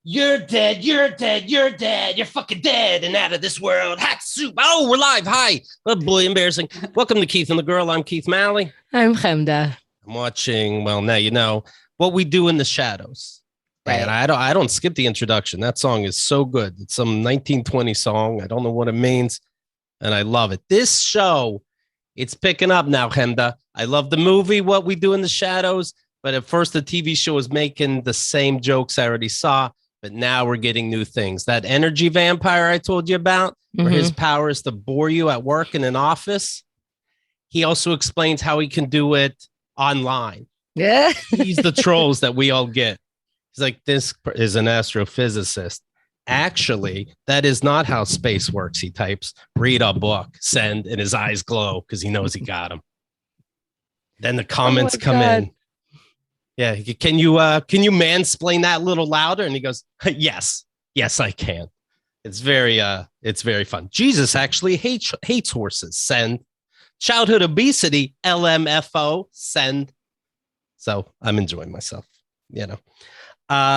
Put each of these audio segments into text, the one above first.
You're dead. You're dead. You're dead. You're fucking dead and out of this world. Hot soup. Oh, we're live. Hi. Oh, boy, embarrassing. Welcome to Keith and the Girl. I'm Keith Malley. I'm Chemda. I'm watching, well, now you know, What We Do in the Shadows. Right. And I don't skip the introduction. That song is so good. It's some 1920 song. I don't know what it means, and I love it. This show, it's picking up now, Chemda. I love the movie, What We Do in the Shadows, but at first the TV show was making the same jokes I already saw. But now we're getting new things. That energy vampire I told you about, where his power is to bore you at work in an office. He also explains how he can do it online. Yeah. He's the trolls that we all get. He's like, this is an astrophysicist. Actually, that is not how space works. He types, read a book, send, and his eyes glow because he knows he got him. Then the comments come in. Yeah, can you mansplain that a little louder? And he goes, yes, I can. It's very fun. Jesus actually hates horses. Send. Childhood obesity, LMFO. Send. So I'm enjoying myself. You know,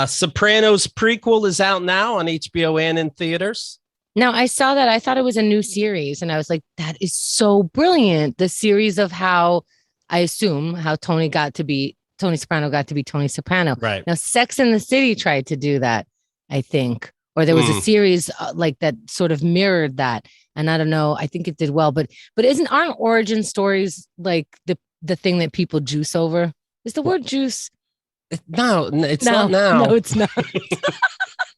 Sopranos prequel is out now on HBO and in theaters. Now I saw that. I thought it was a new series, and I was like, that is so brilliant. The series of how I assume how Tony Soprano got to be Tony Soprano. Right. Now, Sex and the City tried to do that, I think, or there was a series like that sort of mirrored that. And I don't know, I think it did well, but aren't origin stories like the thing that people juice over? Is the word juice? No, it's not now. No, it's not.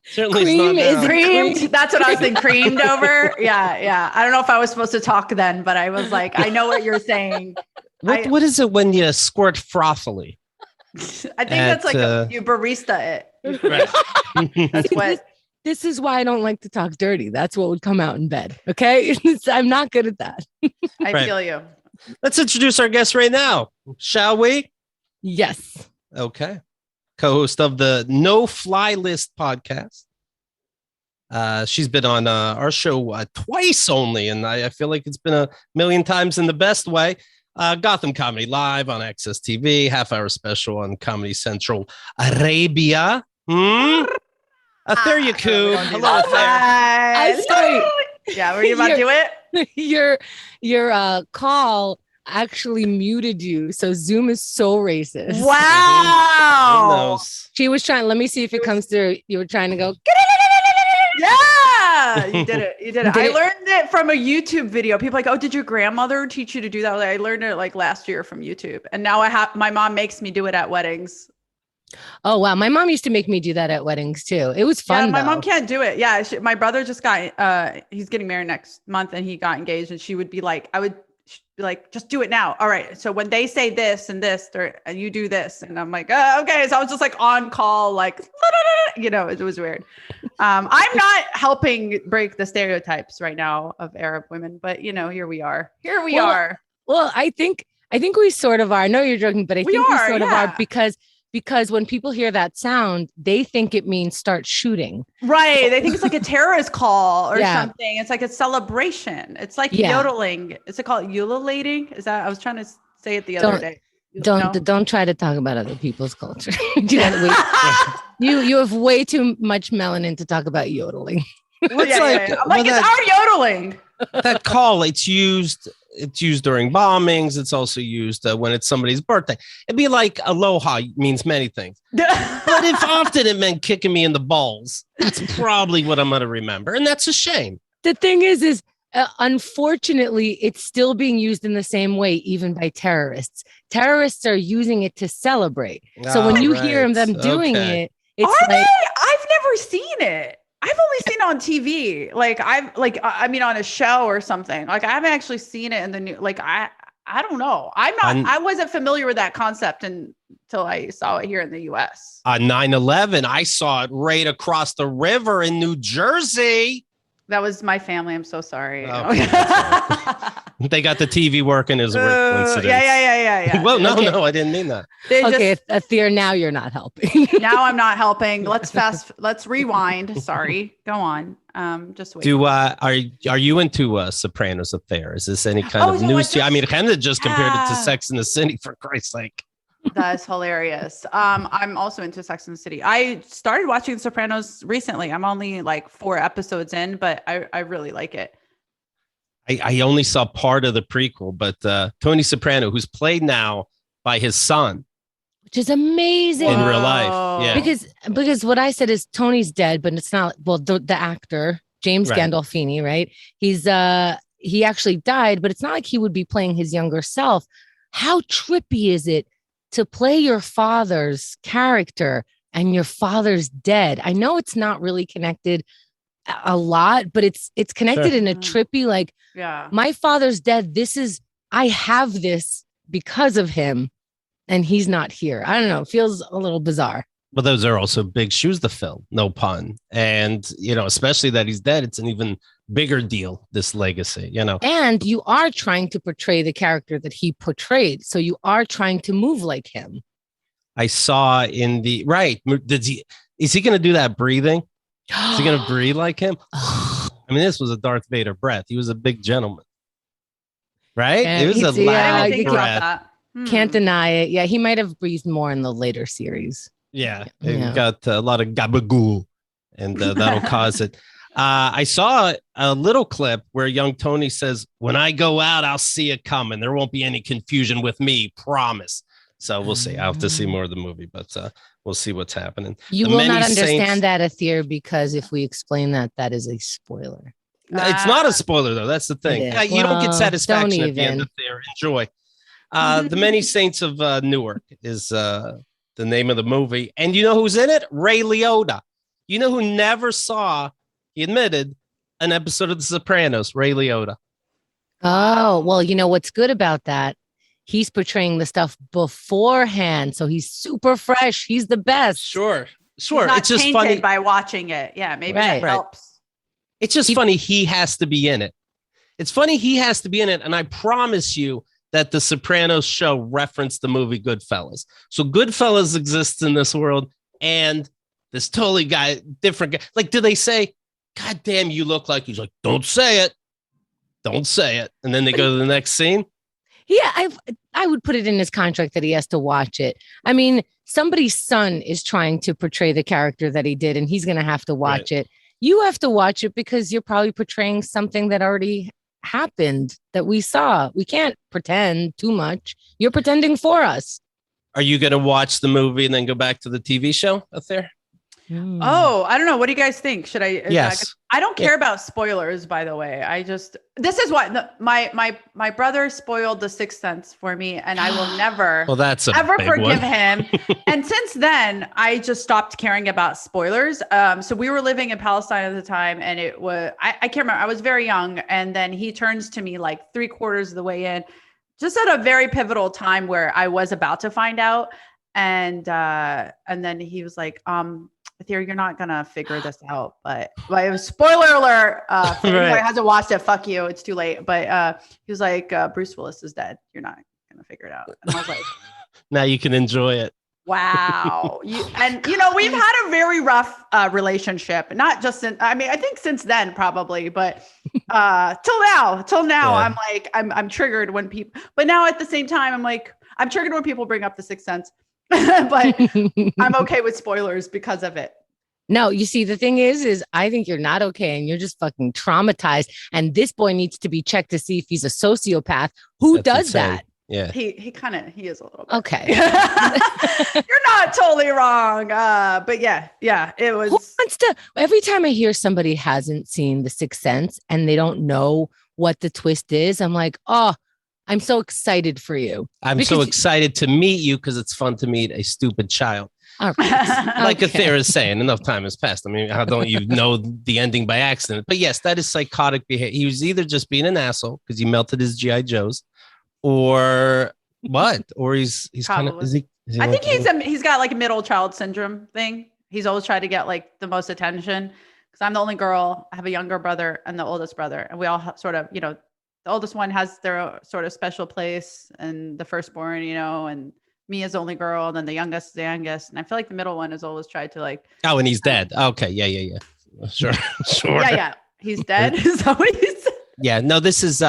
Certainly Cream it's not now. Creamed. That's what I was thinking. Creamed over. Yeah. I don't know if I was supposed to talk then, but I was like, I know what you're saying. What is it when you squirt frothily? I think that's like you barista it. Right. That's what. This is why I don't like to talk dirty. That's what would come out in bed. Okay. I'm not good at that. I feel you. Let's introduce our guest right now, shall we? Yes. Okay. Co-host of the No Fly List podcast. She's been on our show twice only, and I feel like it's been a million times in the best way. Gotham Comedy Live on Access TV, half-hour special on Comedy Central Arabia. Atheer Yacoub. Hello, Atheer. I'm sorry. Yeah, were you about to do it? Your call actually muted you, so Zoom is so racist. Wow. She was trying. Let me see if it comes through. You were trying to go. Yeah, you did it. I learned it from a YouTube video. People are like, oh, did your grandmother teach you to do that? I learned it like last year from YouTube. And now my mom makes me do it at weddings. Oh, wow. My mom used to make me do that at weddings too. It was fun. Yeah, my mom can't do it. Yeah. My brother just got, he's getting married next month and he got engaged, and she would be like, I would be like, just do it now. All right. So when they say this and this, and you do this, and I'm like, okay. So I was just like on call, like, you know, it was weird. I'm not helping break the stereotypes right now of Arab women, but you know, here we are. Well, I think we sort of are. I know you're joking, but I think we sort of are because when people hear that sound, they think it means start shooting. Right. They think it's like a terrorist call or something. It's like a celebration. It's like yodeling. Is it called ululating? Is that, I was trying to say it the other day. Don't try to talk about other people's culture. You have way too much melanin to talk about yodeling. I'm like, it's our yodeling. That call, it's used during bombings. It's also used when it's somebody's birthday. It'd be like aloha means many things. But if often it meant kicking me in the balls, that's probably what I'm going to remember. And that's a shame. The thing is unfortunately, it's still being used in the same way, even by terrorists. Terrorists are using it to celebrate. So when you hear them doing it, it's I've never seen it. I've only seen it on TV. On a show or something. Like, I haven't actually seen it in the new, I don't know. I wasn't familiar with that concept until I saw it here in the US. On 9/11, I saw it right across the river in New Jersey. That was my family. I'm so sorry. Oh, they got the TV working as a weird coincidence. Yeah. Well, no, I didn't mean that. Atheer, now you're not helping. Now I'm not helping. Let's rewind. Sorry. Go on. Just wait. Are you into Sopranos Atheer? Is this any kind of news to you? I mean, Chemda just compared it to Sex and the City, for Christ's sake. That's hilarious. I'm also into Sex and the City. I started watching The Sopranos recently. I'm only like 4 episodes in, but I really like it. I only saw part of the prequel, but Tony Soprano, who's played now by his son, which is amazing in real life. Yeah, because what I said is Tony's dead, but it's not. Well, the actor James Gandolfini, right? He actually died, but it's not like he would be playing his younger self. How trippy is it to play your father's character and your father's dead? I know it's not really connected a lot, but it's connected in a trippy, like, my father's dead. I have this because of him and he's not here. I don't know. It feels a little bizarre. But those are also big shoes to fill, no pun. And, especially that he's dead, it's an even bigger deal, this legacy, And you are trying to portray the character that he portrayed. So you are trying to move like him. I saw in the, is he going to do that breathing? Is he going to breathe like him? I mean, this was a Darth Vader breath. He was a big gentleman, right? And it was a loud breath. Can't deny it. Yeah, he might have breathed more in the later series. Yeah, it got a lot of gabagool, and that'll cause it. I saw a little clip where young Tony says, "When I go out, I'll see it coming. There won't be any confusion with me, promise." So we'll see. I'll have to see more of the movie, but we'll see what's happening. You will not understand that, Atheer, because if we explain that is a spoiler. It's not a spoiler, though. That's the thing. You don't get satisfaction at the end of Atheer. Enjoy. The Many Saints of Newark is the name of the movie. And you know who's in it? Ray Liotta. You know who never saw, he admitted, an episode of The Sopranos? Ray Liotta. Oh, well, you know what's good about that? He's portraying the stuff beforehand. So he's super fresh. He's the best. Sure. He's not it's just funny by watching it. Yeah, maybe that helps. It's just funny he has to be in it. It's funny he has to be in it. And I promise you that the Sopranos show referenced the movie Goodfellas. So Goodfellas exists in this world, and this totally different guy. Like, do they say, "God damn, you look like"? He's like, "Don't say it. Don't say it." And then they go to the next scene. Yeah, I would put it in his contract that he has to watch it. I mean, somebody's son is trying to portray the character that he did, and he's going to have to watch it. You have to watch it because you're probably portraying something that already happened, that we saw. We can't pretend too much. You're pretending for us. Are you going to watch the movie and then go back to the TV show up there? Oh, I don't know. What do you guys think? Should I? Yes. I don't care about spoilers, by the way. This is what my brother spoiled The Sixth Sense for me, and I will never ever forgive him. And since then, I just stopped caring about spoilers. So we were living in Palestine at the time, and it was, I can't remember. I was very young. And then he turns to me like 3/4 of the way in, just at a very pivotal time where I was about to find out. And then he was like, Atheer, you're not gonna figure this out, but it was spoiler alert. For anyone who hasn't watched it, fuck you, it's too late. But he was like, Bruce Willis is dead. You're not gonna figure it out. And I was like, now you can enjoy it. Wow. We've had a very rough relationship. Not just I think since then probably, but till now, yeah. I'm triggered when people. But now at the same time, I'm like, I'm triggered when people bring up The Sixth Sense. But I'm okay with spoilers because of it. No, you see, the thing is I think you're not okay, and you're just fucking traumatized. And this boy needs to be checked to see if he's a sociopath. Who does that? Yeah, he is a little bit. Okay. You're not totally wrong. But yeah, it was. Who wants to? Every time I hear somebody hasn't seen The Sixth Sense and they don't know what the twist is, I'm like, oh, I'm so excited for you. I'm so excited to meet you because it's fun to meet a stupid child. All right. Like Atheer is saying, enough time has passed. I mean, how don't you know the ending by accident? But yes, that is psychotic behavior. He was either just being an asshole because he melted his GI Joes, or what? Or he's kind of. I think he's got like a middle child syndrome thing. He's always tried to get like the most attention because I'm the only girl. I have a younger brother and the oldest brother, and we all sort of, the oldest one has their sort of special place, and the firstborn, and me as the only girl, and then the youngest is the youngest. And I feel like the middle one has always tried to like. Oh, and he's dead. Okay. Yeah. Sure. Yeah. He's dead. Is that what he said? Yeah, no, this is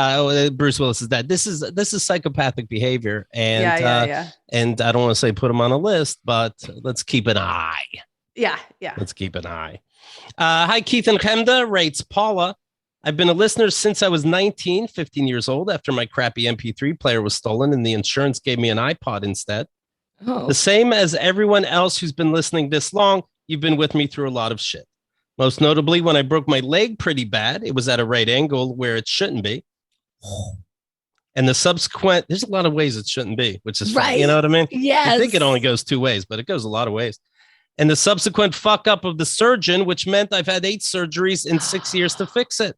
Bruce Willis is dead. This is psychopathic behavior, and and I don't want to say put him on a list, but let's keep an eye. Yeah. Let's keep an eye. Hi, Keith and Chemda, rates Paula. I've been a listener since I was 19, 15 years old, after my crappy MP3 player was stolen and the insurance gave me an iPod instead. Oh. The same as everyone else who's been listening this long, you've been with me through a lot of shit. Most notably, when I broke my leg pretty bad, it was at a right angle where it shouldn't be. And the subsequent, there's a lot of ways it shouldn't be, which is right. Fun, you know what I mean? Yes. I think it only goes 2 ways, but it goes a lot of ways. And the subsequent fuck up of the surgeon, which meant I've had 8 surgeries in 6 years to fix it.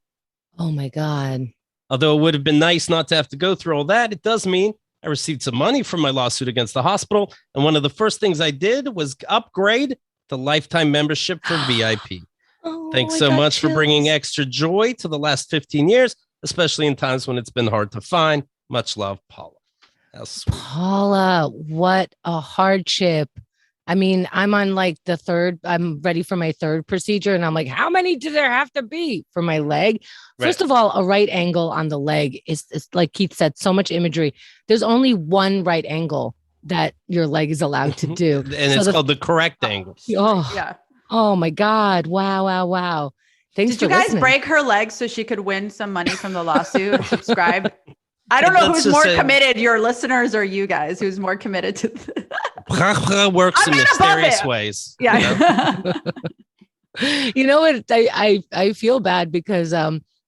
Oh my God. Although it would have been nice not to have to go through all that, it does mean I received some money from my lawsuit against the hospital. And one of the first things I did was upgrade to lifetime membership for VIP. Thanks so much for bringing extra joy to the last 15 years, especially in times when it's been hard to find. Much love, Paula. Paula, what a hardship. I mean, I'm on like I'm ready for my 3rd procedure. And I'm like, how many do there have to be for my leg? Right. First of all, a right angle on the leg is like Keith said, so much imagery. There's only one right angle that your leg is allowed to do. And it's called the correct angle. Oh, yeah. Oh my God. Wow. Thanks. Did you guys break her leg so she could win some money from the lawsuit? Subscribe. I don't know who's more committed, your listeners or you guys, who's more committed to works in mysterious ways. Yeah. You know what? I feel bad because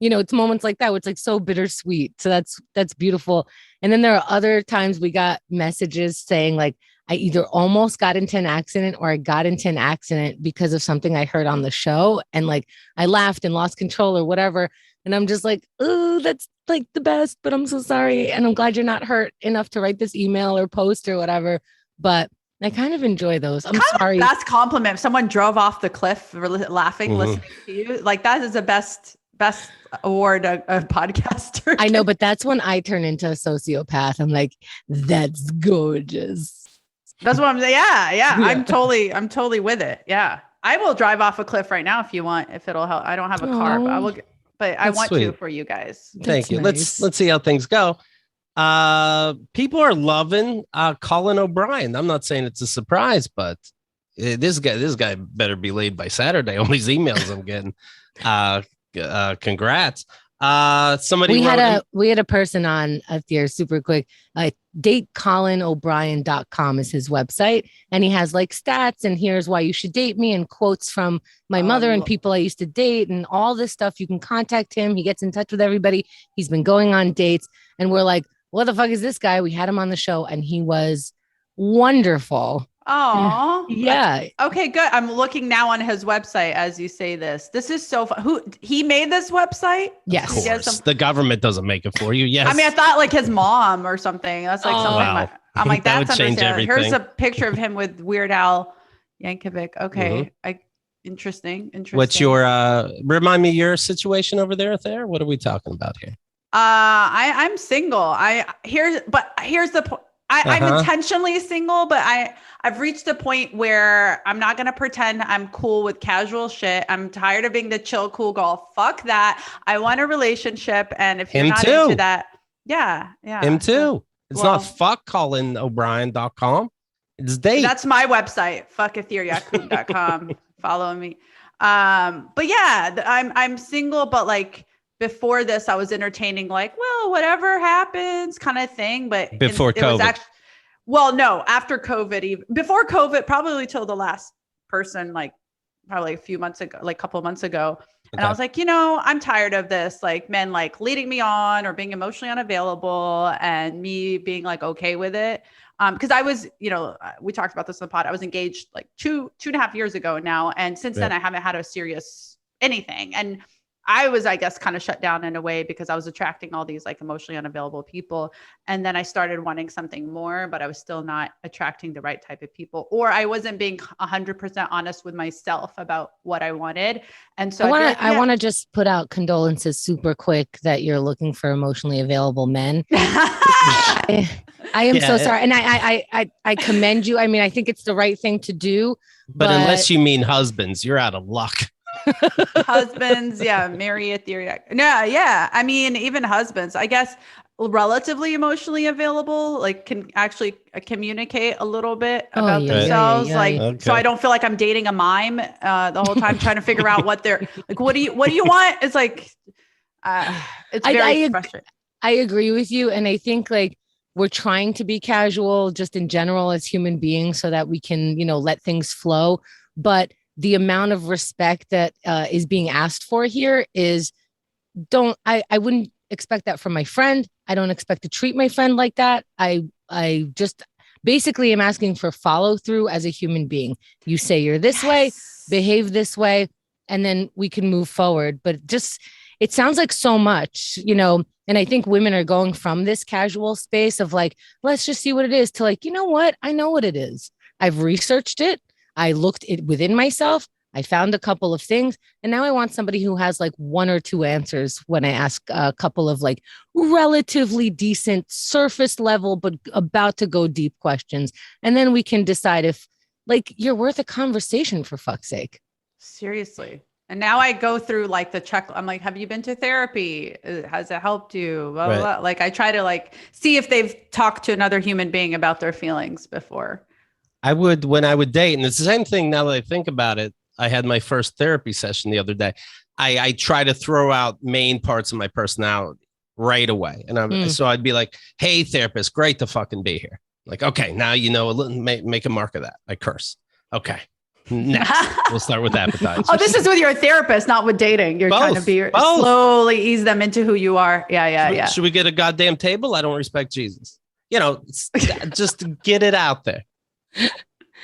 it's moments like that where it's like so bittersweet. So that's beautiful. And then there are other times we got messages saying like, I either almost got into an accident or I got into an accident because of something I heard on the show. And like, I laughed and lost control or whatever. And I'm just like, oh, that's like the best, but I'm so sorry. And I'm glad you're not hurt enough to write this email or post or whatever. But I kind of enjoy those. I'm sorry. That's compliment. If someone drove off the cliff laughing, listening to you. Like that is the best award a podcaster. I know, but that's when I turn into a sociopath. I'm like, that's gorgeous. That's what I'm saying. Yeah. I'm totally with it. Yeah. I will drive off a cliff right now if you want, if it'll help. I don't have a car, but I will. But I want to for you guys. Thank you. Nice. Let's see how things go. People are loving Colin O'Brien. I'm not saying it's a surprise, but this guy better be laid by Saturday. All these emails I'm getting. Congrats. We had a person on Atheer super quick. DateColinO'Brien.com is his website, and he has like stats and here's why you should date me and quotes from my mother and people I used to date and all this stuff. You can contact him. He gets in touch with everybody. He's been going on dates, and we're like, what the fuck is this guy? We had him on the show, and he was wonderful. Oh, yeah. Okay, good. I'm looking now on his website as you say this. This is so fun. Who he made this website? Yes. Of course. The government doesn't make it for you. Yes. I mean, I thought like his mom or something. That's like something. Wow. I'm like, that's understandable. Here's a picture of him with Weird Al Yankovic. Okay. Interesting. What's your remind me your situation over there, Atheer? What are we talking about here? I'm single. Here's the point. I'm intentionally single, but I've reached a point where I'm not going to pretend I'm cool with casual shit. I'm tired of being the chill, cool girl. Fuck that. I want a relationship. And if you're into that, yeah. Him too. It's not fuckcolinobrien.com. It's date. That's my website. Atheeryacoub.com. Follow me. But yeah, I'm single, but like, before this, I was entertaining like, well, whatever happens kind of thing. But before COVID. After COVID, before COVID, probably till the last person, like probably a few months ago, like a couple of months ago. And I was like, I'm tired of this, like men like leading me on or being emotionally unavailable and me being like, okay with it. Because I was, we talked about this in the pod. I was engaged like two and a half years ago now. And since then I haven't had a serious anything. And I was, I guess, kind of shut down in a way because I was attracting all these like emotionally unavailable people. And then I started wanting something more, but I was still not attracting the right type of people, or I wasn't being 100% honest with myself about what I wanted. And so I want to just put out condolences super quick that you're looking for emotionally available men. I am so sorry. And I commend you. I mean, I think it's the right thing to do. But unless you mean husbands, you're out of luck. Husbands, yeah, marry Atheer Yacoub. Yeah. I mean, even husbands, I guess, relatively emotionally available, like can actually communicate a little bit about themselves. So I don't feel like I'm dating a mime the whole time trying to figure out what they're like. What do you want? It's like it's very frustrating. I agree with you, and I think like we're trying to be casual just in general as human beings so that we can, let things flow. But the amount of respect that is being asked for here is I wouldn't expect that from my friend. I don't expect to treat my friend like that. I just basically am asking for follow through as a human being. You say you're this way, behave this way, and then we can move forward. But it sounds like so much, and I think women are going from this casual space of like, let's just see what it is to like, you know what? I know what it is. I've researched it. I looked it within myself. I found a couple of things. And now I want somebody who has like one or two answers when I ask a couple of like relatively decent surface level, but about to go deep questions. And then we can decide if like you're worth a conversation, for fuck's sake. Seriously. And now I go through like the check. I'm like, have you been to therapy? Has it helped you? Blah, blah, blah. Like I try to like see if they've talked to another human being about their feelings before. I would, when I would date, and it's the same thing now that I think about it. I had my first therapy session the other day. I try to throw out main parts of my personality right away. And so I'd be like, hey, therapist, great to fucking be here. Like, okay, now make a mark of that. I curse. Okay. Next, we'll start with appetite. Oh, this is with your therapist, not with dating. You're trying to slowly ease them into who you are. Yeah. Should we get a goddamn table? I don't respect Jesus. Just to get it out there.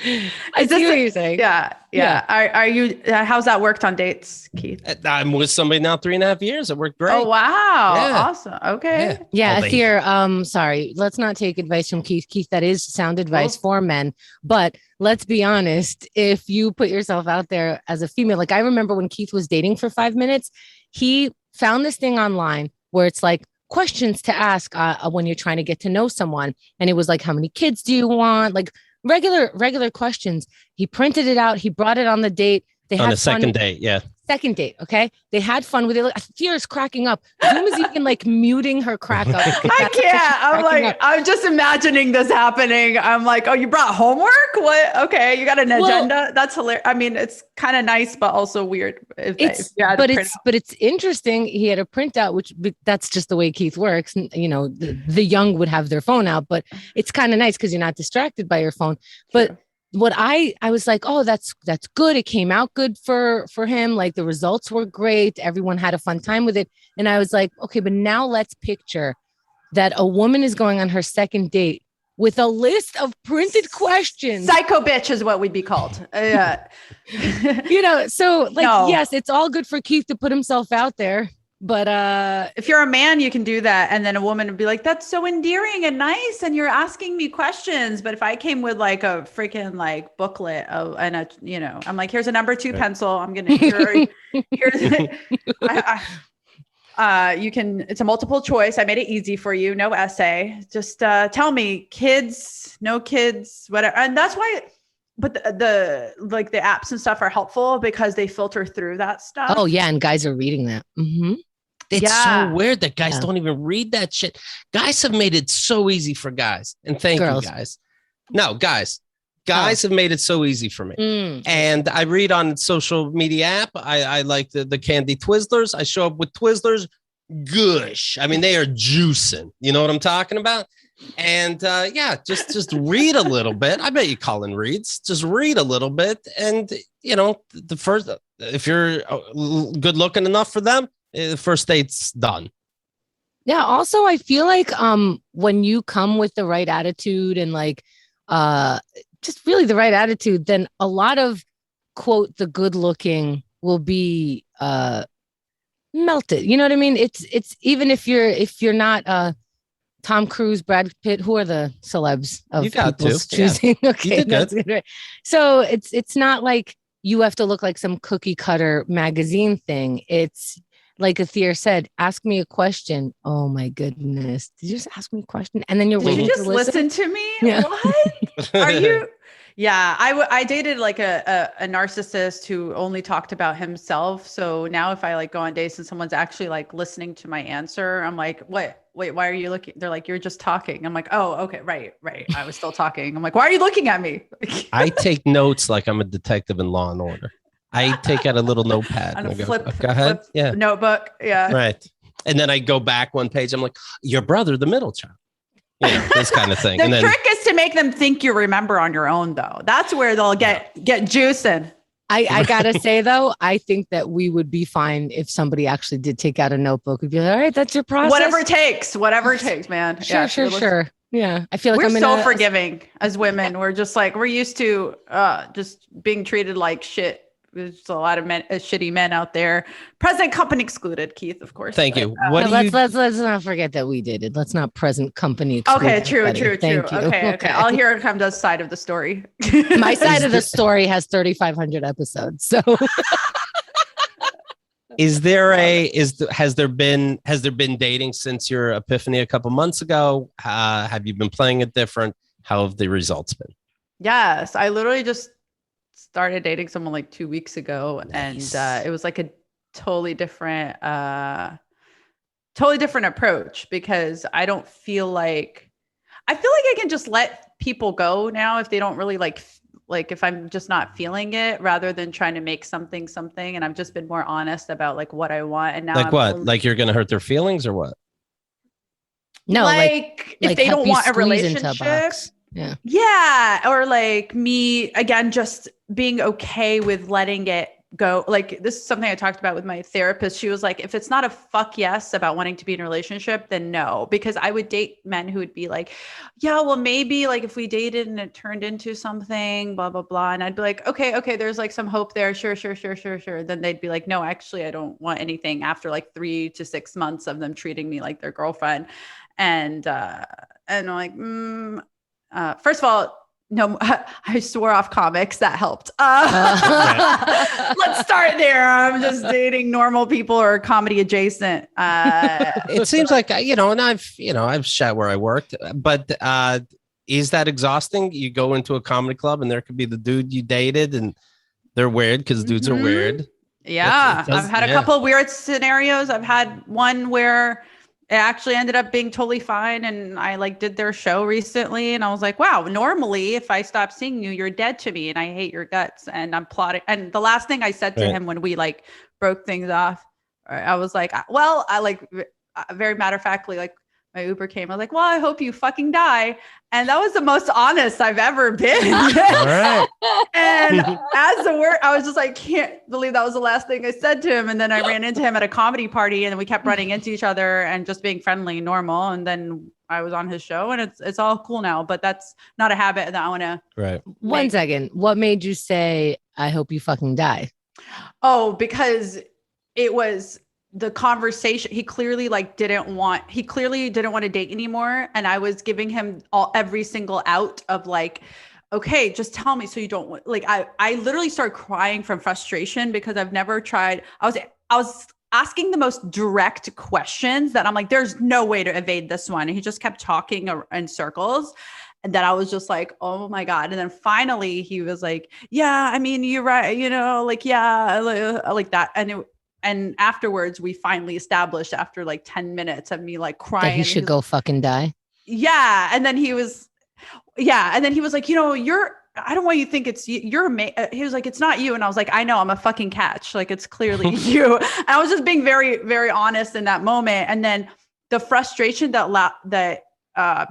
I see what you're saying. Yeah. Are you? How's that worked on dates, Keith? I'm with somebody now 3.5 years. It worked great. Oh wow, awesome. Okay. Yeah, Atheer. Sorry, let's not take advice from Keith. Keith, that is sound advice for men. But let's be honest. If you put yourself out there as a female, like I remember when Keith was dating for 5 minutes, he found this thing online where it's like questions to ask when you're trying to get to know someone, and it was like, how many kids do you want? Like regular questions. He printed it out. He brought it on the date. They had on a second date. Yeah. Second date. Okay. They had fun with it. Like, Atheer is cracking up. Zoom is even like muting her crack up. I can't. I'm like, I'm just imagining this happening. I'm like, oh, you brought homework? What? Okay. You got an agenda? That's hilarious. I mean, it's kind of nice, but also weird. But it's interesting. He had a printout, which that's just the way Keith works. The young would have their phone out, but it's kind of nice because you're not distracted by your phone. But True. What I was like, oh, that's good. It came out good for him. Like the results were great. Everyone had a fun time with it. And I was like, okay, but now let's picture that a woman is going on her second date with a list of printed questions. Psycho bitch is what we'd be called. So like, yes, it's all good for Keith to put himself out there. But if you're a man, you can do that. And then a woman would be like, that's so endearing and nice. And you're asking me questions. But if I came with like a freaking like booklet and I'm like, here's a number 2 pencil. I'm going to, it's a multiple choice. I made it easy for you. No essay. Just tell me kids, no kids, whatever. And that's why, but the apps and stuff are helpful because they filter through that stuff. Oh yeah. And guys are reading that. Mm-hmm. It's so weird that guys don't even read that shit. Guys have made it so easy for guys. And thank you, guys. No, guys have made it so easy for me. And I read on social media app. I like the Candy Twizzlers. I show up with Twizzlers. Gush. I mean, they are juicing. You know what I'm talking about? And just read a little bit. I bet you Colin reads. Just read a little bit. And, the first, if you're good looking enough for them, the first date's done. Yeah. Also, I feel like when you come with the right attitude and like just really the right attitude, then a lot of quote the good looking will be melted. You know what I mean? It's even if you're not Tom Cruise, Brad Pitt, who are the celebs of you got people's choosing? Yeah. Okay, you did good. Right? So it's not like you have to look like some cookie cutter magazine thing. It's like Atheer said, ask me a question. Oh my goodness. Did you just ask me a question? And then you're Did waiting you just to listen? to me? Yeah. What? Are you? Yeah, I dated like a narcissist who only talked about himself. So now if I like go on dates and someone's actually like listening to my answer, I'm like, what? Wait, why are you looking? They're like, you're just talking. I'm like, oh, okay, right. I was still talking. I'm like, why are you looking at me? I take notes like I'm a detective in Law and Order. I take out a little notepad and and I flip ahead. Yeah. Notebook. Yeah. Right. And then I go back one page. I'm like, your brother, the middle child. You know, this kind of thing. The trick is to make them think you remember on your own, though. That's where they'll get juicing. I gotta say though, I think that we would be fine if somebody actually did take out a notebook. We'd be like, all right, that's your process. Whatever it takes, man. Sure. Yeah. I feel like we're so forgiving as women. We're just like, we're used to just being treated like shit. There's a lot of shitty men out there. Present company excluded, Keith, of course. Thank you. Let's not forget that we did it. Let's not present company excluded. Okay, true. Okay. I'll hear Chemda's side of the story. My side of the story has 3,500 episodes. So has there been dating since your epiphany a couple months ago? Have you been playing it different? How have the results been? Yes, I literally just started dating someone like 2 weeks ago. Nice. And it was like a totally different approach, because I feel like I can just let people go now if they don't really like if I'm just not feeling it, rather than trying to make something. And I've just been more honest about like what I want. And now like you're going to hurt their feelings or what? No, like if they don't want a relationship. Yeah. Or like me, again, just being okay with letting it go. Like this is something I talked about with my therapist. She was like, if it's not a fuck yes about wanting to be in a relationship, then no. Because I would date men who would be like, yeah, well, maybe like if we dated and it turned into something, blah, blah, blah. And I'd be like, okay, there's like some hope there. Sure. Then they'd be like, no, actually, I don't want anything, after like 3 to 6 months of them treating me like their girlfriend. And I'm like, first of all, no, I swore off comics. That helped. Let's start there. I'm just dating normal people or comedy adjacent. It seems like, and I've shat where I worked, but is that exhausting? You go into a comedy club and there could be the dude you dated and they're weird because dudes are weird. Yeah. I've had a couple of weird scenarios. I've had one where it actually ended up being totally fine. And I like did their show recently and I was like, wow, normally if I stop seeing you, you're dead to me and I hate your guts and I'm plotting. And the last thing I said to him when we like broke things off, I was like, well, I like very matter of factly, like my Uber came. I was like, well, I hope you fucking die. And that was the most honest I've ever been. All right. And as the word, I was just like, can't believe that was the last thing I said to him. And then I ran into him at a comedy party and we kept running into each other and just being friendly and normal. And then I was on his show and it's all cool now, but that's not a habit that I want to. Right. 1 second. What made you say, I hope you fucking die? Oh, because it was the conversation. He clearly didn't want to date anymore. And I was giving him every single out of like, okay, just tell me. So you don't like, I literally started crying from frustration because I've never tried. I was asking the most direct questions that I'm like, there's no way to evade this one. And he just kept talking in circles. And then I was just like, oh my God. And then finally he was like, yeah, I mean, you're right. Like, yeah, like that. And afterwards, we finally established after like 10 minutes of me like crying. That he should go fucking die. Yeah. And then he was like, I don't want you to think it's you. He was like, it's not you. And I was like, I know, I'm a fucking catch. Like, it's clearly you. And I was just being very, very honest in that moment. And then the frustration that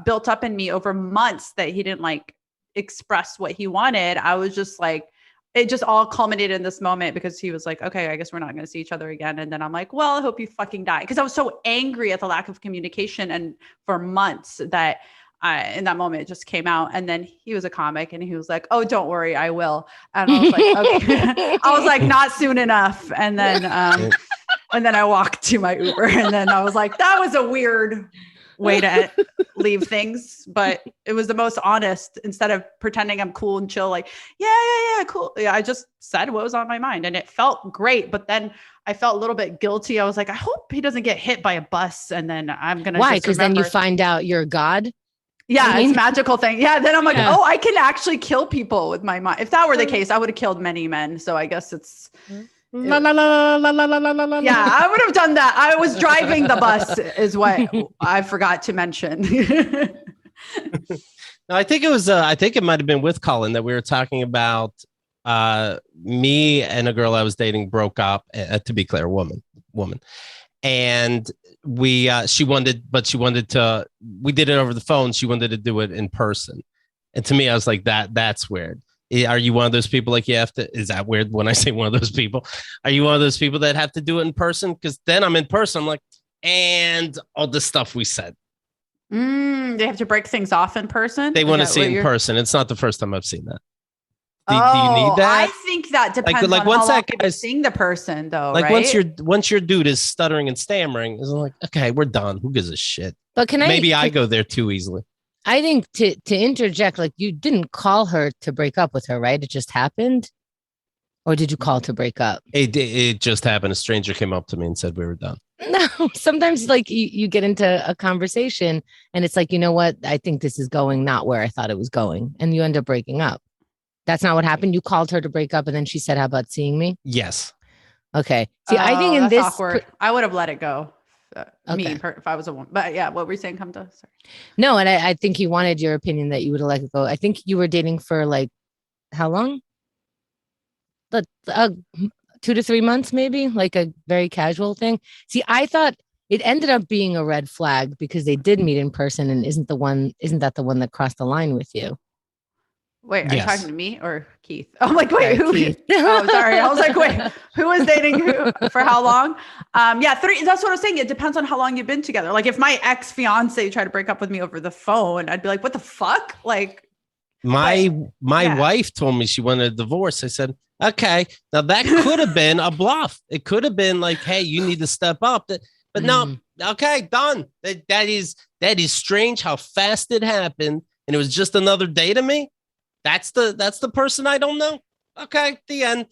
built up in me over months that he didn't like express what he wanted. I was just like, it just all culminated in this moment because he was like, okay, I guess we're not going to see each other again. And then I'm like, well, I hope you fucking die. Cause I was so angry at the lack of communication and for months that in that moment it just came out. And then he was a comic and he was like, oh, don't worry, I will. And I was like, okay. I was like, not soon enough. And then I walked to my Uber and then I was like, that was a weird way to leave things, but it was the most honest. Instead of pretending I'm cool and chill, like, yeah, cool. Yeah, I just said what was on my mind and it felt great. But then I felt a little bit guilty. I was like, I hope he doesn't get hit by a bus. And then I'm going to Why? Because then you find out you're God. Yeah, it's a magical thing. Yeah, then I'm like, oh, I can actually kill people with my mind. If that were the case, I would have killed many men. So I guess it's... Yeah, I would have done that. I was driving the bus is what I forgot to mention. No, I think it might have been with Colin that we were talking about me and a girl I was dating broke up, to be clear, woman. And she wanted to, we did it over the phone. She wanted to do it in person. And to me, I was like, that's weird. Are you one of those people like you have to, is that weird when I say one of those people? Are you one of those people that have to do it in person? Because then I'm in person, I'm like, and all the stuff we said. They have to break things off in person? They want to see it in person. It's not the first time I've seen that. Do you need that? I think that depends on how long you've been seeing the person, though, like right? once your dude is stuttering and stammering, it's like, okay, we're done. Who gives a shit? But I go there too easily. I think to interject, like you didn't call her to break up with her, right? It just happened? Or did you call to break up? It just happened. A stranger came up to me and said we were done. No, sometimes like you get into a conversation and it's like, you know what? I think this is going not where I thought it was going. And you end up breaking up. That's not what happened. You called her to break up and then she said, how about seeing me? Yes. Okay. See, I think in this... awkward. I would have let it go. If I was a woman. But yeah, what were you saying, Chemda? Sorry. No, and I think he wanted your opinion that you would have let it go. I think you were dating for like, how long? 2 to 3 months, maybe, like a very casual thing. See, I thought it ended up being a red flag because they did meet in person, and isn't that the one that crossed the line with you? Wait, are you talking to me or Keith? I'm like, wait, who? Oh, sorry. I was like, wait, who was dating who for how long? Yeah, 3. That's what I was saying. It depends on how long you've been together. Like if my ex-fiance tried to break up with me over the phone, I'd be like, what the fuck? Like my wife told me she wanted a divorce. I said, okay, now that could have been a bluff. It could have been like, hey, you need to step up. But no, okay, done. That is strange how fast it happened. And it was just another day to me. That's the person I don't know. Okay, the end.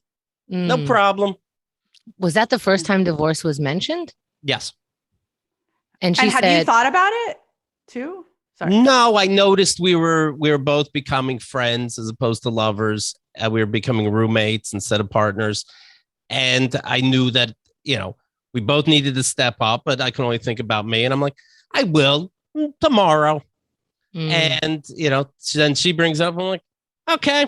No problem. Was that the first time divorce was mentioned? Yes. And she said, have you thought about it too? Sorry. No, I noticed we were both becoming friends as opposed to lovers. We were becoming roommates instead of partners. And I knew that, we both needed to step up, but I can only think about me. And I'm like, I will tomorrow. And, then she brings up, I'm like, okay,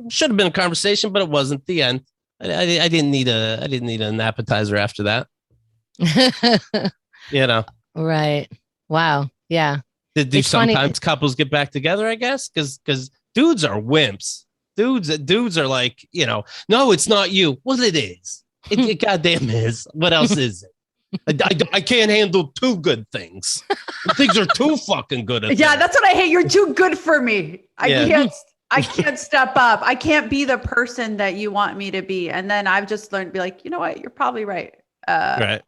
should have been a conversation, but it wasn't. The end. I didn't need an appetizer after that. Right. Wow. Yeah. Do sometimes couples get back together, I guess, because dudes are wimps. Dudes are like, no, it's not you. Well, it is. It goddamn is. What else is it? I can't handle 2 good things. Things are too fucking good. Yeah, that's what I hate. You're too good for me. I can't step up. I can't be the person that you want me to be. And then I've just learned to be like, you know what? You're probably right. Right.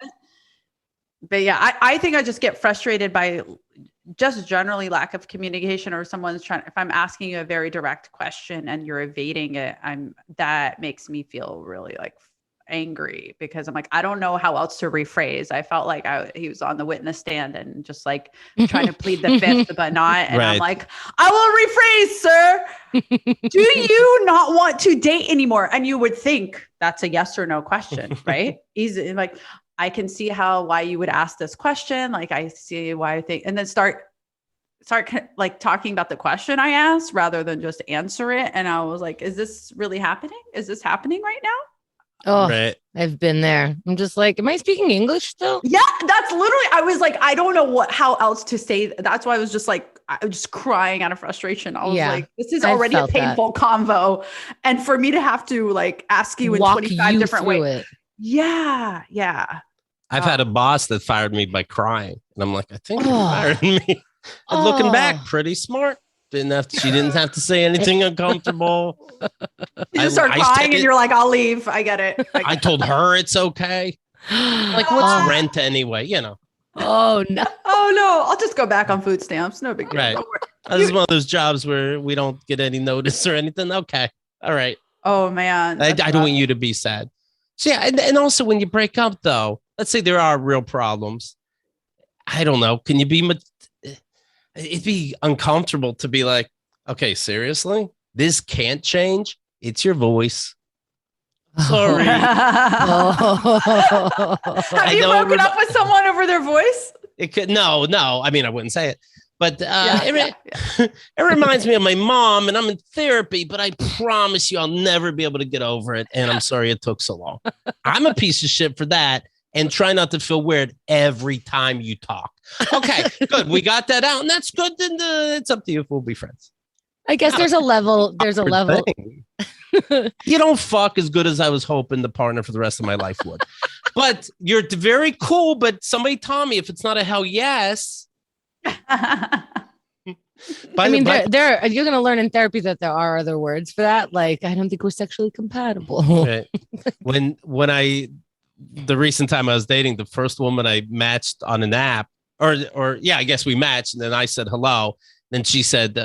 But yeah, I think I just get frustrated by just generally lack of communication, or someone's if I'm asking you a very direct question and you're evading it, that makes me feel really like angry, because I'm like, I don't know how else to rephrase. I felt like he was on the witness stand and just like trying to plead the fifth, but not. And I'm like, I will rephrase, sir. Do you not want to date anymore? And you would think that's a yes or no question, right? Easy. Like, I can see why you would ask this question. Like, I see why I think, and then start like talking about the question I asked rather than just answer it. And I was like, is this really happening? Is this happening right now? Oh, right. I've been there. I'm just like, am I speaking English still? Yeah, that's literally, I was like, I don't know how else to say. That's why I was just like, I was just crying out of frustration. I was like, this is already a painful convo. And for me to have to like ask you in 25 different ways. Yeah. Yeah. I've had a boss that fired me by crying. And I'm like, I think you fired me. And looking back, pretty smart. She didn't have to say anything uncomfortable. You just start crying and you're like, I'll leave. I get it. I told her it's okay. Like, what's rent anyway? Oh no. Oh no, I'll just go back on food stamps. No big deal. Right. Don't worry. This is one of those jobs where we don't get any notice or anything. Okay. All right. Oh man. I don't want you to be sad. So yeah, and also when you break up though, let's say there are real problems. I don't know. Can you be it'd be uncomfortable to be like, okay, seriously? This can't change. It's your voice. Sorry. Have you broken up with someone over their voice? It could no. I mean, I wouldn't say it, but it reminds me of my mom, and I'm in therapy, but I promise you I'll never be able to get over it. And I'm sorry it took so long. I'm a piece of shit for that. And try not to feel weird every time you talk. Okay, good. We got that out, and that's good. Then it's up to you if we'll be friends. I guess there's a level. There's a level. You don't fuck as good as I was hoping the partner for the rest of my life would. But you're very cool. But somebody taught me if it's not a hell yes. I mean, there you're going to learn in therapy that there are other words for that. Like, I don't think we're sexually compatible. Right. The recent time I was dating, the first woman I matched on an app, I guess we matched, and then I said hello. Then she said,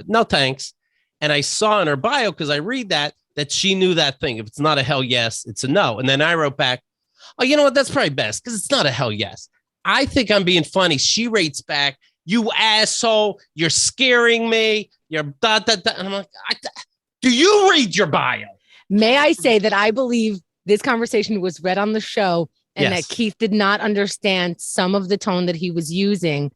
no, thanks. And I saw in her bio, because I read that she knew that thing. If it's not a hell yes, it's a no. And then I wrote back, oh, you know what? That's probably best because it's not a hell yes. I think I'm being funny. She rates back, you asshole, you're scaring me. You're da, da, da. And I'm like, do you read your bio? May I say that I believe this conversation was read on the show and Yes. that Keith did not understand some of the tone that he was using,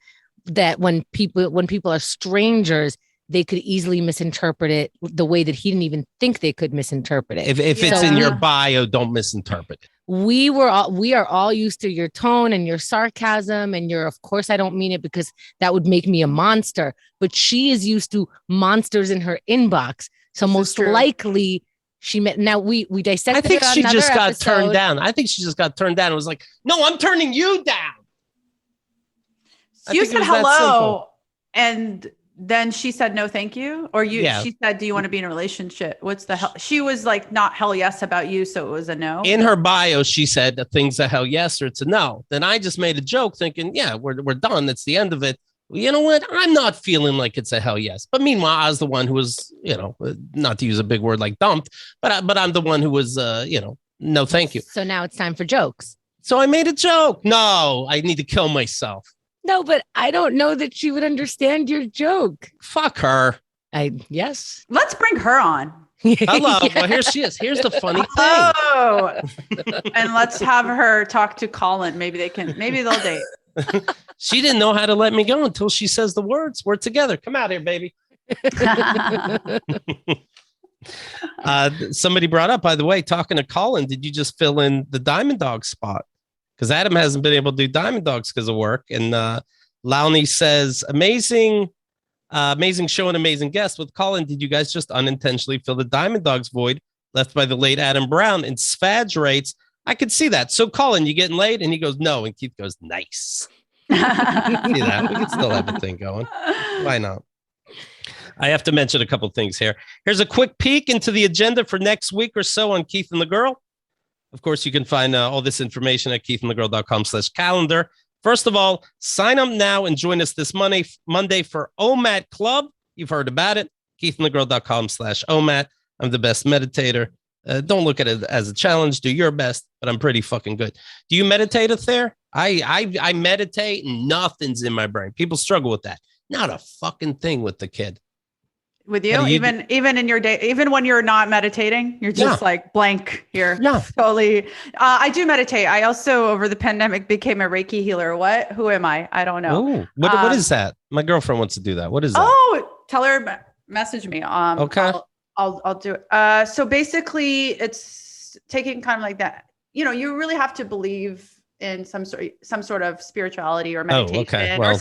that when people are strangers, they could easily misinterpret it the way that he didn't even think they could misinterpret it. If it's in your bio, don't misinterpret it. We are all used to your tone and your sarcasm and of course, I don't mean it because that would make me a monster, but she is used to monsters in her inbox. So most likely she met. Now we dissected. I think she just got episode. turned down. I think she just got turned down. It was like, no, I'm turning you down. You said hello, and then she said no, thank you. Or she said, do you want to be in a relationship? What's the hell? She was like, not hell yes about you, so it was a no. In her bio, she said the thing's a hell yes or it's a no. Then I just made a joke, thinking, yeah, we're done. That's the end of it. Well, you know what? I'm not feeling like it's a hell yes. But meanwhile, I was the one who was, not to use a big word like dumped, but I'm the one who was, no, thank you. So now it's time for jokes. So I made a joke. No, I need to kill myself. No, but I don't know that she would understand your joke. Fuck her. Yes. Let's bring her on. Hello. Yeah. Well, here she is. Here's the funny thing. Oh, and let's have her talk to Colin. Maybe they'll date. She didn't know how to let me go until she says the words. We're together. Come out here, baby. Somebody brought up, by the way, talking to Colin, did you just fill in the Diamond Dog spot? Because Adam hasn't been able to do Diamond Dogs because of work. And Lowney says, amazing show and amazing guest with Colin. Did you guys just unintentionally fill the Diamond Dogs void left by the late Adam Brown? And Svaj rates, I could see that. So Colin, you getting laid? And he goes, no. And Keith goes, nice. See that? We can still have a thing going. Why not? I have to mention a couple things here. Here's a quick peek into the agenda for next week or so on Keith and the Girl. Of course, you can find all this information at keithandthegirl.com/calendar. First of all, sign up now and join us this Monday for OMAT Club. You've heard about it. keithandthegirl.com/OMAT. I'm the best meditator. Don't look at it as a challenge. Do your best, but I'm pretty fucking good. Do you meditate, Atheer? I meditate and nothing's in my brain. People struggle with that. Not a fucking thing with the kid. With you, even in your day, even when you're not meditating, you're just like blank here. Yeah, totally. I do meditate. I also, over the pandemic, became a Reiki healer. Who am I? I don't know. Ooh, what is that? My girlfriend wants to do that. What is that? Oh, tell her, message me. Okay. I'll do it. So basically it's taking kind of like that, you really have to believe in some sort of spirituality or meditation or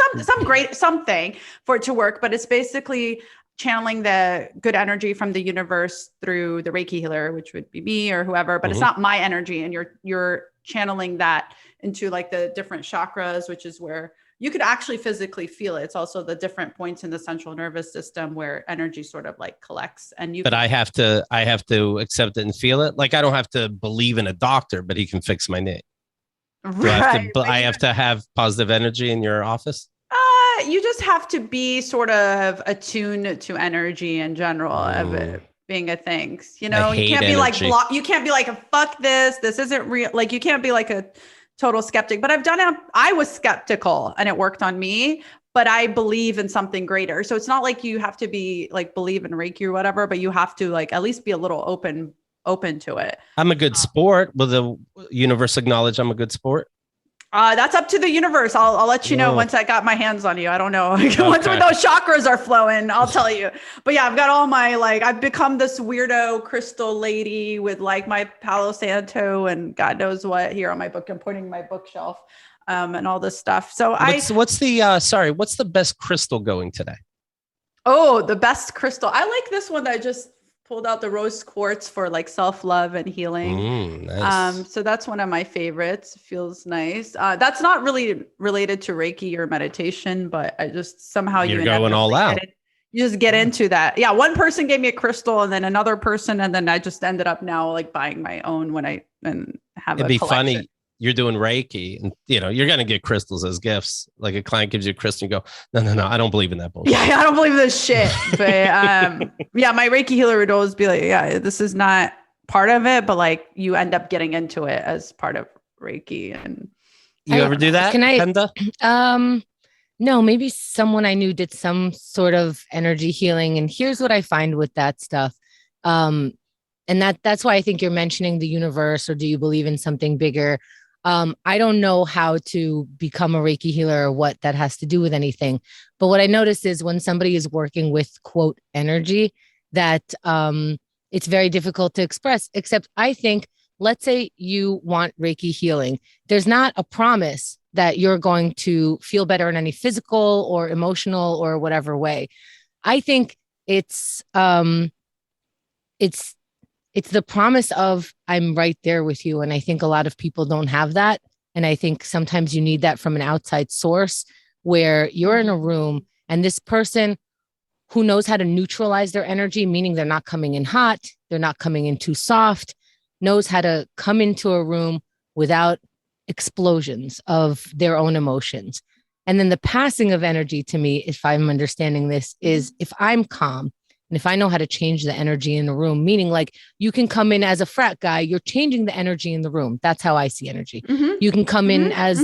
something for it to work. But it's basically channeling the good energy from the universe through the Reiki healer, which would be me or whoever, but it's not my energy. And you're channeling that into like the different chakras, which is where you could actually physically feel it. It's also the different points in the central nervous system where energy sort of like collects. But I have to accept it and feel it. Like I don't have to believe in a doctor, but he can fix my knee. I have to have positive energy in your office? You just have to be sort of attuned to energy in general of it being a thing. You know, you can't be energy. Like you can't be like, fuck this. This isn't real. Like you can't be like a total skeptic. But I've done it. I was skeptical and it worked on me. But I believe in something greater. So it's not like you have to be like believe in Reiki or whatever, but you have to like at least be a little open to it. I'm a good sport. Will the universe acknowledge I'm a good sport? That's up to the universe. I'll let you know once I got my hands on you. I don't know. Once those chakras are flowing, I'll tell you. But yeah, I've got all my, like, I've become this weirdo crystal lady with like my Palo Santo and God knows what here on my book. I'm pointing my bookshelf and all this stuff. So what's the best crystal going today? Oh, the best crystal. I like this one that I just pulled out, the rose quartz for like self-love and healing. Nice. So that's one of my favorites. Feels nice. That's not really related to Reiki or meditation, but I just somehow you're going all out. You just get into that. Yeah. One person gave me a crystal and then another person. And then I just ended up now like buying my own when I have It'd be collection. Funny. You're doing Reiki and you're going to get crystals as gifts. Like a client gives you a crystal, you go, no, I don't believe in that bullshit. Yeah, I don't believe this shit. But my Reiki healer would always be like, yeah, this is not part of it, but like you end up getting into it as part of Reiki. And you ever do that? Can I? Chemda? No, maybe someone I knew did some sort of energy healing. And here's what I find with that stuff. And that's why I think you're mentioning the universe, or do you believe in something bigger? I don't know how to become a Reiki healer or what that has to do with anything. But what I noticed is when somebody is working with quote energy, that it's very difficult to express, except I think, let's say you want Reiki healing. There's not a promise that you're going to feel better in any physical or emotional or whatever way. I think it's the promise of I'm right there with you. And I think a lot of people don't have that. And I think sometimes you need that from an outside source where you're in a room and this person who knows how to neutralize their energy, meaning they're not coming in hot, they're not coming in too soft, knows how to come into a room without explosions of their own emotions. And then the passing of energy to me, if I'm understanding this, is if I'm calm, and if I know how to change the energy in the room, meaning like you can come in as a frat guy, you're changing the energy in the room. That's how I see energy. Mm-hmm. You can come in as,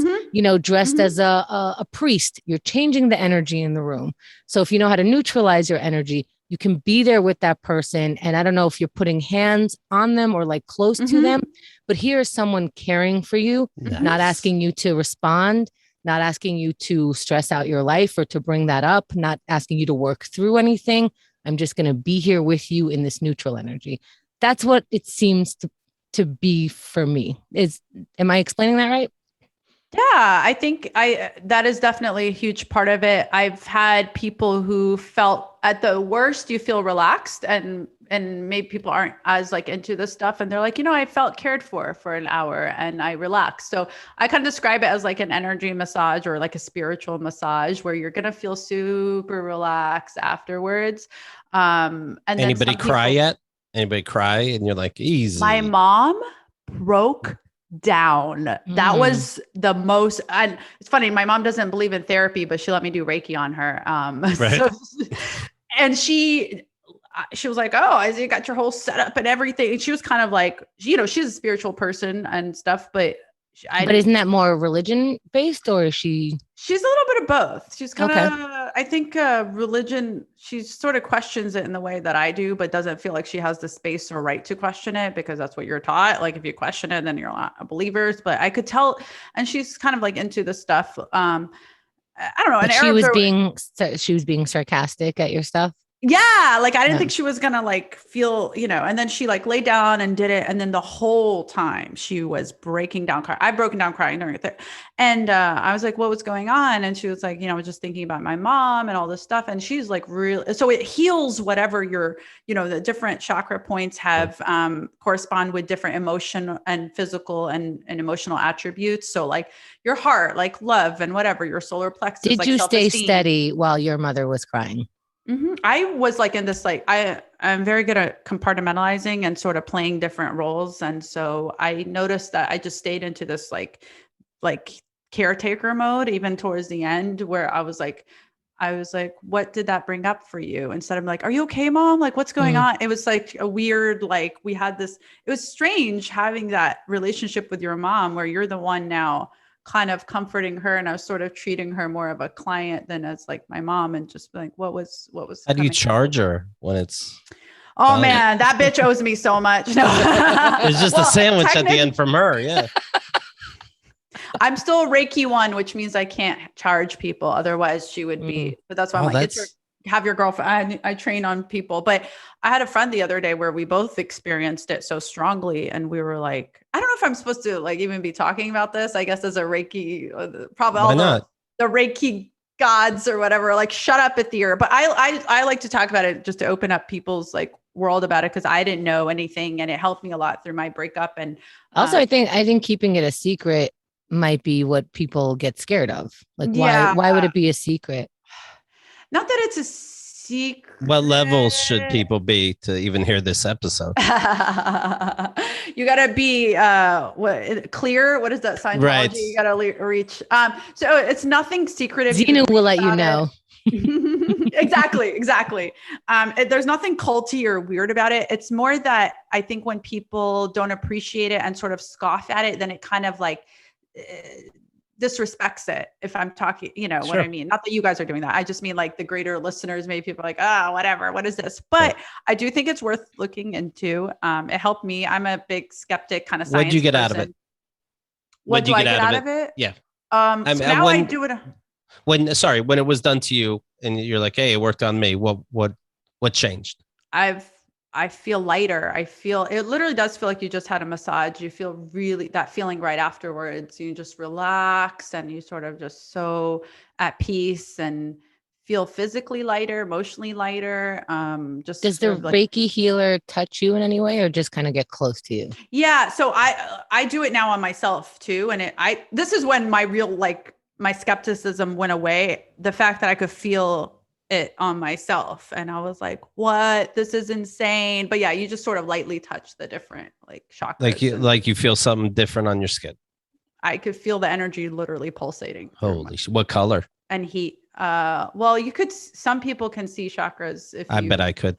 dressed as a priest. You're changing the energy in the room. So if you know how to neutralize your energy, you can be there with that person. And I don't know if you're putting hands on them or like close to them, but here is someone caring for you, not asking you to respond, not asking you to stress out your life or to bring that up, not asking you to work through anything. I'm just going to be here with you in this neutral energy. That's what it seems to be for me. Am I explaining that right? Yeah, I think that is definitely a huge part of it. I've had people who felt at the worst, you feel relaxed and maybe people aren't as like into this stuff. And they're like, I felt cared for an hour and I relaxed. So I kind of describe it as like an energy massage or like a spiritual massage where you're going to feel super relaxed afterwards. And anybody cry yet? Anybody cry? And you're like, easy. My mom broke down. That was the most, and it's funny, my mom doesn't believe in therapy, but she let me do Reiki on her. Right. And she was like, oh, you got your whole setup and everything. And she was kind of like, she's a spiritual person and stuff, but isn't that more religion based or is she? She's a little bit of both. She's kind of, I think religion, she sort of questions it in the way that I do, but doesn't feel like she has the space or right to question it because that's what you're taught. Like if you question it, then you're not a believer. But I could tell, and she's kind of like into this stuff. I don't know. She was being sarcastic at your stuff. Yeah. Like I didn't think she was going to like feel, and then she like laid down and did it. And then the whole time she was breaking down crying. I've broken down crying during it. And I was like, what was going on? And she was like, I was just thinking about my mom and all this stuff. And she's like, real. So it heals whatever your, the different chakra points have correspond with different emotion and physical and emotional attributes. So like your heart, like love and whatever, your solar plexus. Did you stay steady while your mother was crying? Mm-hmm. I was like in this, like, I'm very good at compartmentalizing and sort of playing different roles. And so I noticed that I just stayed into this like like caretaker mode, even towards the end, where I was like, what did that bring up for you? Instead of like, are you okay, mom? Like, what's going on? It was like a weird, like we had this, it was strange having that relationship with your mom where you're the one now kind of comforting her. And I was sort of treating her more of a client than as like my mom, and just like, what was, how do you charge her when it's, oh man, that bitch owes me so much. No. It's just a sandwich at the end from her. Yeah. I'm still Reiki 1, which means I can't charge people. Otherwise she would be, but that's why I'm like, have your girlfriend. I train on people, but I had a friend the other day where we both experienced it so strongly. And we were like, I don't know if I'm supposed to like even be talking about this, I guess, as a Reiki, probably all the Reiki gods or whatever, like shut up, Atheer. But I like to talk about it just to open up people's like world about it, because I didn't know anything and it helped me a lot through my breakup. And also I think keeping it a secret might be what people get scared of. Like, why would it be a secret? Not that it's a secret. What levels should people be to even hear this episode? You gotta be clear. What is that Scientology? Right. You gotta reach. So it's nothing secretive. Xenu will let you know. Exactly. There's nothing culty or weird about it. It's more that I think when people don't appreciate it and sort of scoff at it, then it kind of like disrespects it. If I'm talking, you know what I mean? Not that you guys are doing that. I just mean like the greater listeners, maybe people are like, oh, whatever, what is this? But I do think it's worth looking into. It helped me. I'm a big skeptic kind of science. What'd you get out of it? What do I get out of it? Yeah. So now I do it. When it was done to you and you're like, hey, it worked on me. What changed? I feel lighter. It literally does feel like you just had a massage. You feel really that feeling right afterwards. You just relax and you sort of just so at peace and feel physically lighter, emotionally lighter. Does the Reiki healer touch you in any way or just kind of get close to you? Yeah. So I do it now on myself too. And this is when my real, like my skepticism went away. The fact that I could feel it on myself. And I was like, what? This is insane. But yeah, you just sort of lightly touch the different like chakras. Like you feel something different on your skin. I could feel the energy literally pulsating. Holy shit. What color? And heat. Well, some people can see chakras. I bet I could.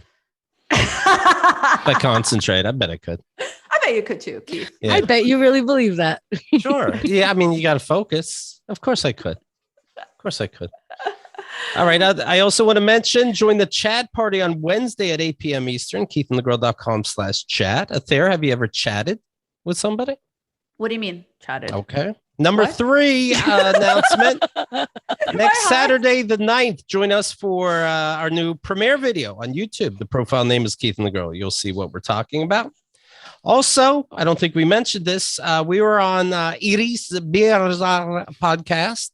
If I concentrate, I bet I could. I bet you could too, Keith. Yeah. I bet you really believe that. Sure. Yeah. I mean, you got to focus. Of course I could. All right. I also want to mention, join the chat party on Wednesday at 8 p.m. Eastern, keithandthegirl.com/chat. Atheer, have you ever chatted with somebody? What do you mean chatted? Okay. Number 3 announcement. Next Saturday, the 9th, join us for our new premiere video on YouTube. The profile name is Keith and the Girl. You'll see what we're talking about. Also, I don't think we mentioned this. We were on Iris Bar's podcast.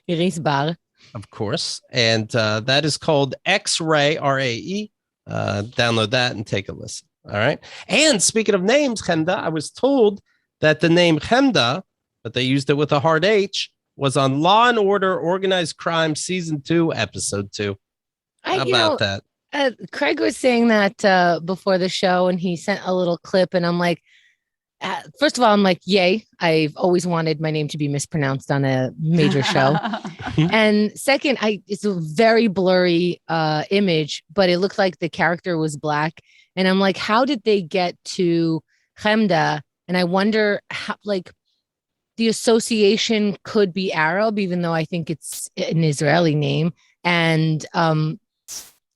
Iris Bar. Of course. And that is called X-Ray, RAE. Download that and take a listen. All right. And speaking of names, Chemda, I was told that the name Chemda, but they used it with a hard H, was on Law and Order Organized Crime Season 2, Episode 2. How about that? Craig was saying that before the show, and he sent a little clip, and I'm like, first of all, I'm like, yay. I've always wanted my name to be mispronounced on a major show. And second, it's a very blurry image, but it looked like the character was black. And I'm like, how did they get to Chemda? And I wonder how, like, the association could be Arab, even though I think it's an Israeli name. And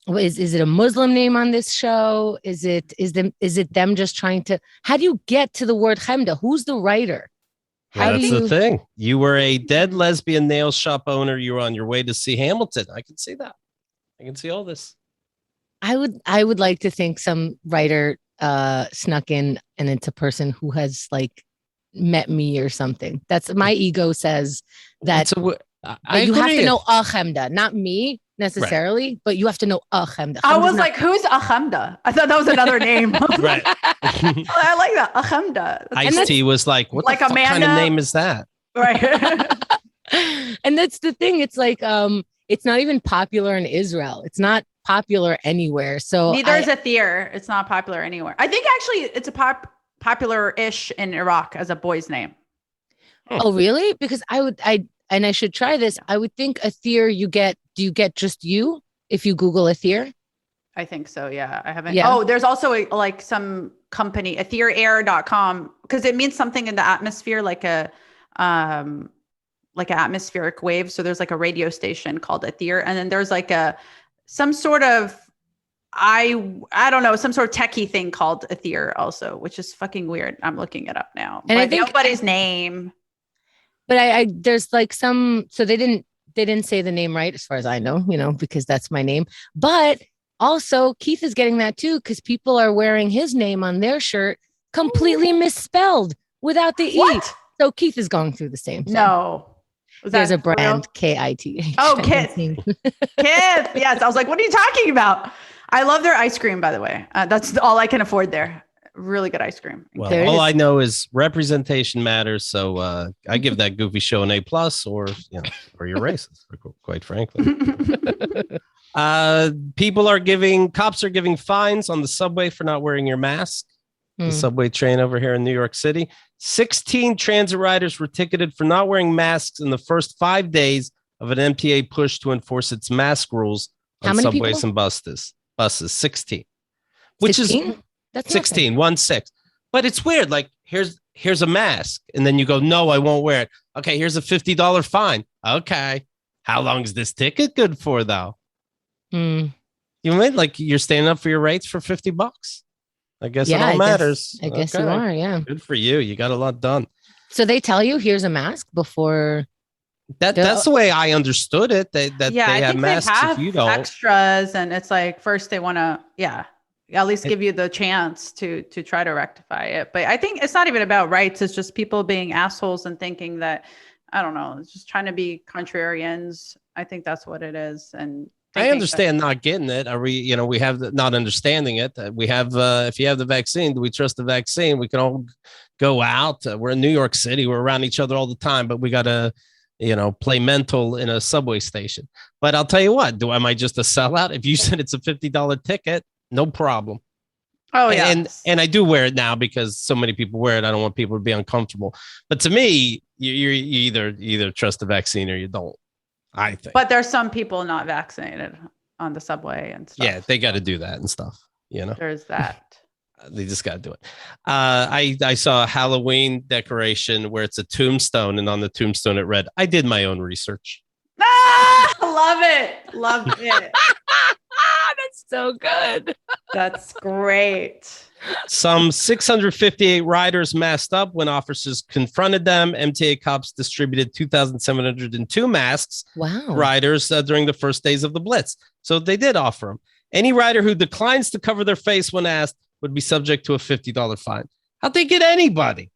is it a Muslim name on this show? Is it them just trying to? How do you get to the word Chemda? Who's the writer? That's the thing. You were a dead lesbian nail shop owner. You were on your way to see Hamilton. I can see that. I can see all this. I would like to think some writer snuck in, and it's a person who has like met me or something. That's my ego says that you have to know a Chemda, not me necessarily, but you have to know a Chemda. I was like, who's a Chemda? I thought that was another name. Right. I like that. A Chemda. Ice-T was like, what like the fuck kind of name is that? Right. And that's the thing. It's like, it's not even popular in Israel. It's not popular anywhere. So neither is Atheer. It's not popular anywhere. I think actually it's a popular-ish in Iraq as a boy's name. Oh, really? Because I should try this. I would think Atheer, do you get just you if you Google Atheer? I think so. Yeah. I haven't. Yeah. Oh, there's also like some company, atheerair.com, because it means something in the atmosphere, like an atmospheric wave. So there's like a radio station called Atheer. And then there's like some sort of, I don't know, some sort of techie thing called Atheer also, which is fucking weird. I'm looking it up now. And but I think nobody's name. But I there's like so they didn't say the name right as far as I know, because that's my name. But also Keith is getting that too, because people are wearing his name on their shirt completely misspelled without the What? E. So Keith is going through the same thing. No. There's a brand, KITG. Oh, Kith. Kith. Yes. I was like, what are you talking about? I love their ice cream, by the way. That's all I can afford there. Really good ice cream. Well, all I know is representation matters. So I give that goofy show an A+, or you're racist, quite frankly. Cops are giving fines on the subway for not wearing your mask. The subway train over here in New York City. 16 transit riders were ticketed for not wearing masks in the first 5 days of an MTA push to enforce its mask rules on subways and buses. 16. Which 16? Is that's 16, 1-6. But it's weird. Like, here's a mask. And then you go, no, I won't wear it. Okay, here's a $50 fine. Okay. How long is this ticket good for, though? You mean like you're standing up for your rights for $50? I guess it all matters. I guess you are, yeah. Good for you. You got a lot done. So they tell you here's a mask before. That's the way I understood it. They have masks if you don't. Extras, and it's like first they want to, at least give you the chance to try to rectify it. But I think it's not even about rights. It's just people being assholes and thinking that, I don't know, it's just trying to be contrarians. I think that's what it is. And I understand not getting it. Are we, we have not understanding it. We have, if you have the vaccine, do we trust the vaccine? We can all go out. We're in New York City. We're around each other all the time, but we got to, play mental in a subway station. But I'll tell you what, am I just a sellout? If you said it's a $50 ticket, no problem. Oh, yeah. And I do wear it now because so many people wear it. I don't want people to be uncomfortable. But to me, you either trust the vaccine or you don't. I think. But there's some people not vaccinated on the subway and stuff. Yeah, they got to do that and stuff. There's that. They just got to do it. I saw a Halloween decoration where it's a tombstone, and on the tombstone it read, "I did my own research." Love it. Love it. That's so good. That's great. Some 658 riders masked up when officers confronted them. MTA cops distributed 2,702 masks. Wow. Riders during the first days of the Blitz. So they did offer them. Any rider who declines to cover their face when asked would be subject to a $50 fine. How'd they get anybody?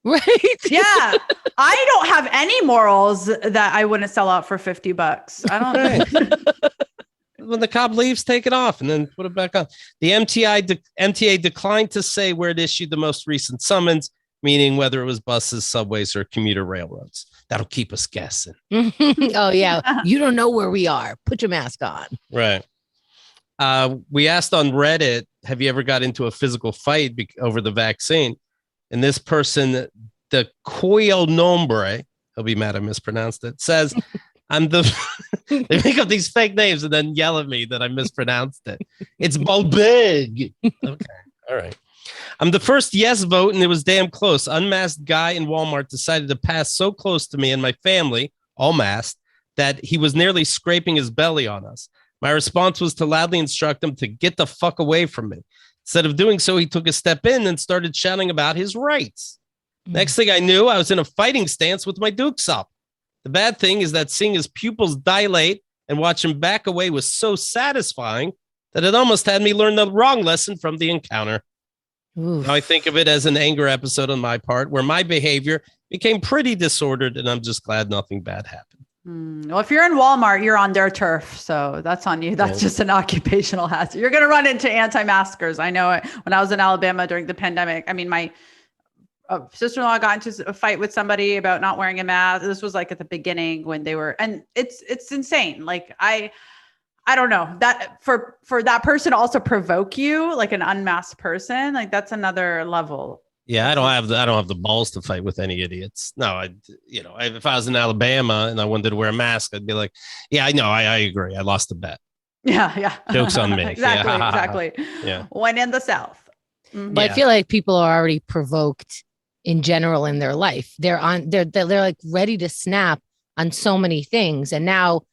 Right. Yeah. I don't have any morals that I wouldn't sell out for $50. I don't know. When the cop leaves, take it off and then put it back on. The MTA declined to say where it issued the most recent summons, meaning whether it was buses, subways, or commuter railroads. That'll keep us guessing. Oh, yeah. You don't know where we are. Put your mask on. Right. We asked on Reddit, have you ever got into a physical fight over the vaccine? And this person, the Coil Nombre, he'll be mad I mispronounced it, says, they make up these fake names and then yell at me that I mispronounced it. It's Balbig. Okay. All right. I'm the first yes vote, and it was damn close. Unmasked guy in Walmart decided to pass so close to me and my family, all masked, that he was nearly scraping his belly on us. My response was to loudly instruct him to get the fuck away from me. Instead of doing so, he took a step in and started shouting about his rights. Next thing I knew, I was in a fighting stance with my dukes up. The bad thing is that seeing his pupils dilate and watch him back away was so satisfying that it almost had me learn the wrong lesson from the encounter. Now I think of it as an anger episode on my part where my behavior became pretty disordered, and I'm just glad nothing bad happened. Well, if you're in Walmart, you're on their turf. So that's on you. That's just an occupational hazard. You're going to run into anti-maskers. I know it. When I was in Alabama during the pandemic, I mean, my sister-in-law got into a fight with somebody about not wearing a mask. This was like at the beginning when they were, and it's insane. Like I don't know that for that person to also provoke you, like an unmasked person, like that's another level Yeah, I don't have the balls to fight with any idiots. No, if I was in Alabama and I wanted to wear a mask, I'd be like, yeah, I know, I agree. I lost the bet. Yeah. Joke's on me. Exactly. Yeah. Exactly. Yeah. When in the South. Mm-hmm. But I feel like people are already provoked in general in their life. They're like ready to snap on so many things. And now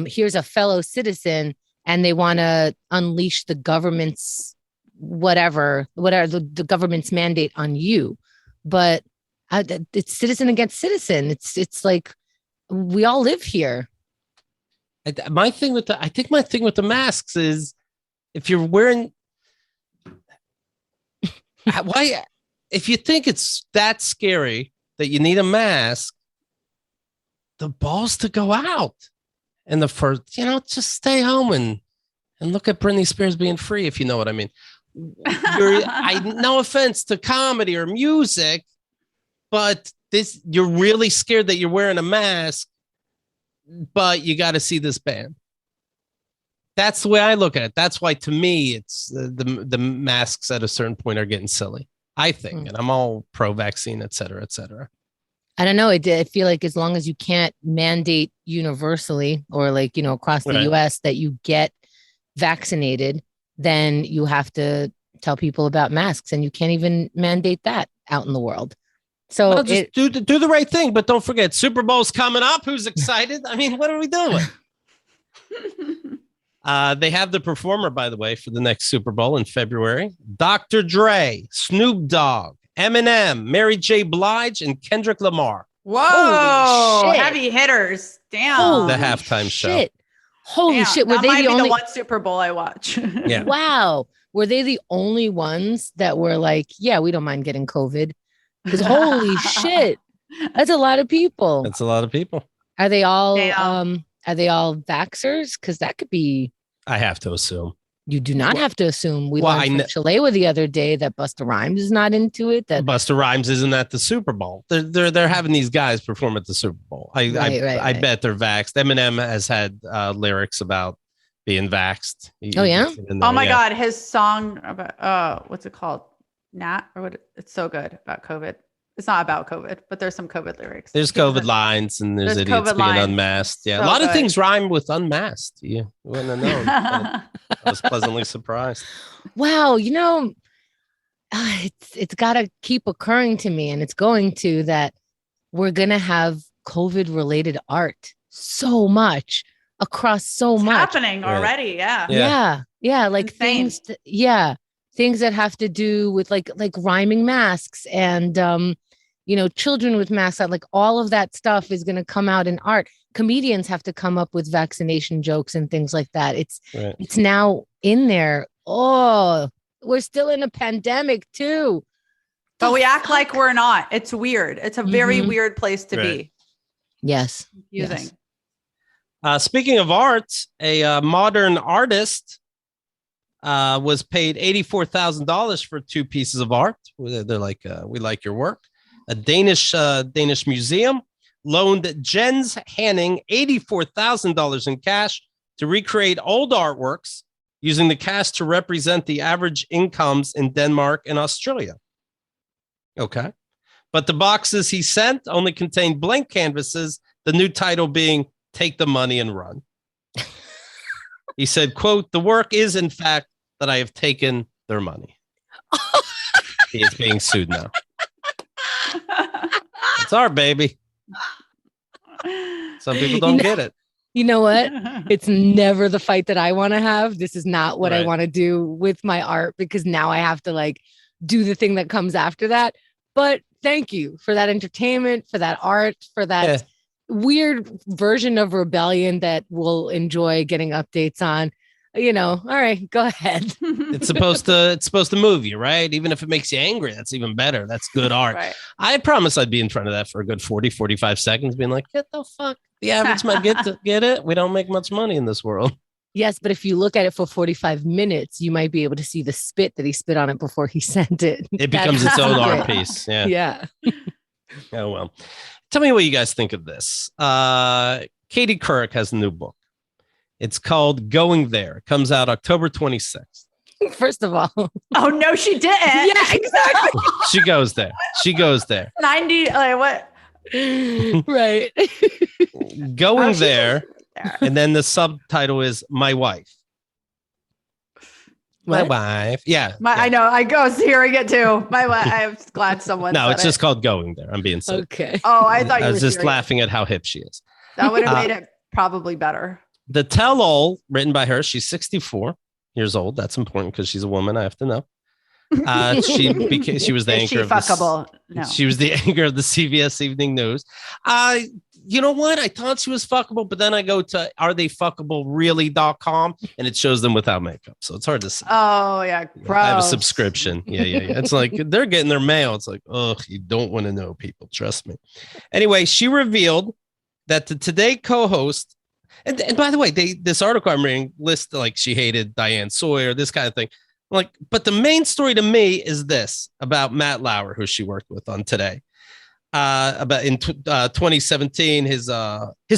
here's a fellow citizen and they want to unleash the government's whatever the government's mandate on you. But it's citizen against citizen. It's like we all live here. My thing with the masks is if you're wearing why if you think it's that scary that you need a mask, the balls to go out and the first, just stay home and look at Britney Spears being free, if you know what I mean. No offense to comedy or music, but you're really scared that you're wearing a mask, but you got to see this band. That's the way I look at it. That's why, to me, it's the masks at a certain point are getting silly, I think. And I'm all pro-vaccine, et cetera, et cetera. I don't know. I feel like as long as you can't mandate universally or across the US that you get vaccinated, then you have to tell people about masks, and you can't even mandate that out in the world. So just do the right thing, but don't forget Super Bowl's coming up. Who's excited? I mean, what are we doing? They have the performer, by the way, for the next Super Bowl in February. Dr. Dre, Snoop Dogg, Eminem, Mary J. Blige, and Kendrick Lamar. Whoa, heavy hitters. Damn. The halftime show. Holy shit. Were they the only one Super Bowl I watch? Yeah. Wow. Were they the only ones that were like, yeah, we don't mind getting COVID? Because holy shit. That's a lot of people. That's a lot of people. Are they all vaxxers? Because that could be. I have to assume. You do not have to assume. We learned from Shalewa the other day that Busta Rhymes is not into it. That Busta Rhymes isn't at the Super Bowl. They're having these guys perform at the Super Bowl. I bet they're vaxxed. Eminem has had lyrics about being vaxxed. Oh my God, his song about what's it called? Nat or what? It's so good about COVID. It's not about COVID, but there's some COVID lyrics. There's COVID lines and there's idiots being unmasked. Yeah, so a lot of things rhyme with unmasked. You wouldn't have known. I was pleasantly surprised. Wow, it's got to keep occurring to me, and it's going to, that we're gonna have COVID-related art so much across so much. Happening already. Yeah. Like insane. Things that have to do with like rhyming masks and children with masks. Like all of that stuff is going to come out in art. Comedians have to come up with vaccination jokes and things like that. It's now in there. Oh, we're still in a pandemic too. But we act like we're not. It's weird. It's a very weird place to be. Yes. Confusing. Yes. Speaking of art, a modern artist was paid $84,000 for 2 pieces of art. They're like, we like your work. A Danish museum loaned Jens Hanning $84,000 in cash to recreate old artworks, using the cash to represent the average incomes in Denmark and Australia. Okay. But the boxes he sent only contained blank canvases, the new title being "Take the Money and Run." He said, quote, "The work is, in fact, that I have taken their money." He is being sued now. It's our baby. Some people don't get it. You know what? It's never the fight that I want to have. This is not what I want to do with my art, because now I have to do the thing that comes after that. But thank you for that entertainment, for that art, for that weird version of rebellion that we'll enjoy getting updates on. All right, go ahead. It's supposed to move you, right? Even if it makes you angry, that's even better. That's good art. Right. I promise I'd be in front of that for a good 40, 45 seconds, being like, get the fuck. The average might get it. We don't make much money in this world. Yes, but if you look at it for 45 minutes, you might be able to see the spit that he spit on it before he sent it. It becomes its own art piece. Yeah. Yeah. Oh, well. Tell me what you guys think of this. Katie Couric has a new book. It's called Going There. It comes out October 26th. First of all. Oh no, she didn't. Yeah, exactly. She goes there. 90. Like what? Right. Going she there. there. And then the subtitle is My Wife. What? My wife. Yeah. I know. I was hearing it too. I'm glad someone. No, said it's just called Going There. I'm being silly. Okay. Oh, I thought you I were was just serious. laughing at how hip she is. That would have made it probably better. The tell-all written by her. She's 64 years old. That's important because she's a woman. I have to know. She was the Is anchor she of fuckable? No. She was the anchor of the CBS Evening News. You know what? I thought she was fuckable, but then I go to aretheyfuckablereally.com and it shows them without makeup. So it's hard to see. Oh yeah, I have a gross. subscription. Yeah. It's like they're getting their mail. It's like, oh, you don't want to know, people. Trust me. Anyway, she revealed that the Today co-host, and by the way, this article I'm reading lists like she hated Diane Sawyer, this kind of thing. Like, but the main story to me is this about Matt Lauer, who she worked with on Today. About in 2017, his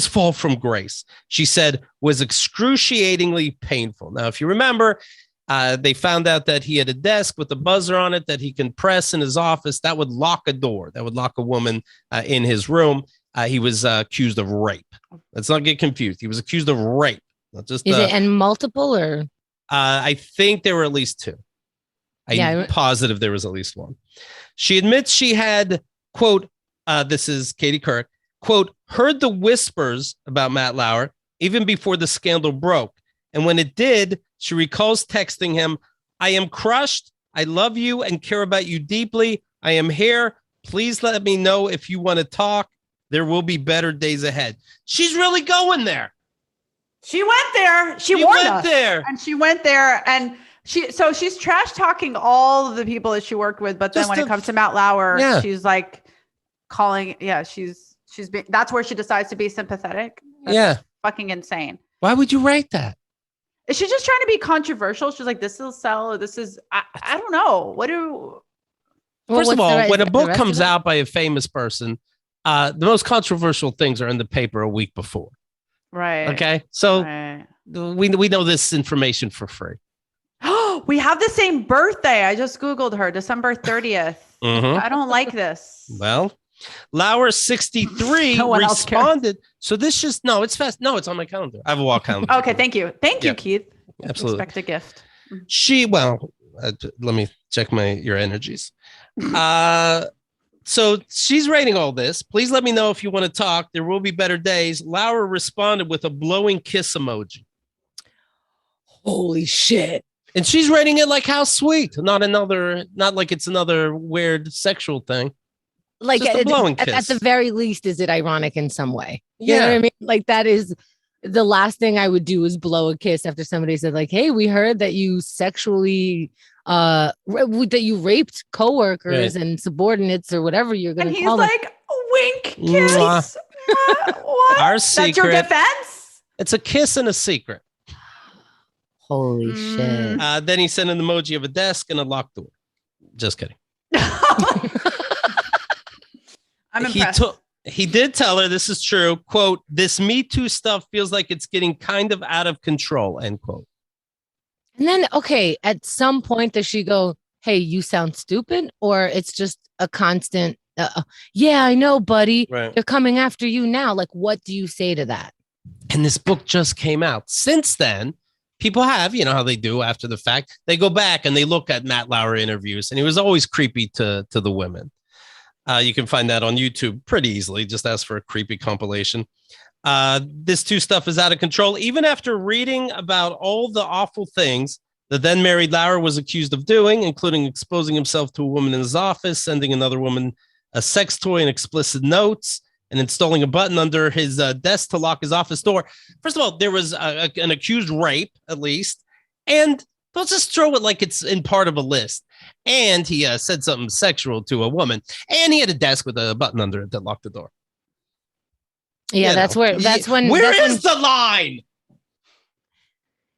fall from grace, she said, was excruciatingly painful. Now, if you remember, they found out that he had a desk with a buzzer on it that he can press in his office that would lock a door, that would lock a woman in his room. He was accused of rape. Let's not get confused. He was accused of rape. Not just Is it and multiple or? I think there were at least two. I'm positive there was at least one. She admits she had, quote, this is Katie Couric, quote, heard the whispers about Matt Lauer even before the scandal broke. And when it did, she recalls texting him, I am crushed. I love you and care about you deeply. I am here. Please let me know if you want to talk. There will be better days ahead. She's really going there. She went there. She warned went us. there. And she went there. And she's trash talking all of the people that she worked with. But then when it comes to Matt Lauer, she's like calling. Yeah, she's been, that's where she decides to be sympathetic. That's fucking insane. Why would you write that? Is she just trying to be controversial? She's like, this will sell. Or this is, I don't know. First of all, when a book comes out by a famous person, the most controversial things are in the paper a week before. Right. Okay. So we know this information for free. We have the same birthday. I just Googled her, December 30th. Mm-hmm. I don't like this. Well, Lauer 63 responded. So this just, no, it's fast. No, it's on my calendar. I have a wall calendar. Okay. Thank you. Thank you, Keith. Absolutely. Expect a gift. Let me check your energies. So she's writing all this. Please let me know if you want to talk. There will be better days. Lauer responded with a blowing kiss emoji. Holy shit. And she's writing it like how sweet. Not like it's another weird sexual thing. Like just a blowing kiss. At the very least, is it ironic in some way? You Yeah. know what I mean? Like that is the last thing I would do is blow a kiss after somebody said like, hey, we heard that you sexually that you raped coworkers and subordinates or whatever you're going to call them. And he's like, wink, kiss. What? Our secret. That's your defense? It's a kiss and a secret. Holy shit. Then he sent an emoji of a desk and a locked door. Just kidding. I'm impressed. He did tell her, this is true, quote, this Me Too stuff feels like it's getting kind of out of control, end quote. And then, okay, at some point does she go, hey, you sound stupid? Or it's just a constant, yeah, I know, buddy. Right. They're coming after you now. Like, what do you say to that? And this book just came out. Since then, people have, you know how they do after the fact, they go back and they look at Matt Lauer interviews, and he was always creepy to the women. You can find that on YouTube pretty easily. Just ask for a creepy compilation. This too stuff is out of control. Even after reading about all the awful things the then married Lauer was accused of doing, including exposing himself to a woman in his office, sending another woman a sex toy and explicit notes, and installing a button under his desk to lock his office door. First of all, there was an accused rape, at least. And don't just throw it like it's in part of a list. And he said something sexual to a woman. And he had a desk with a button under it that locked the door. Yeah, that's when the line?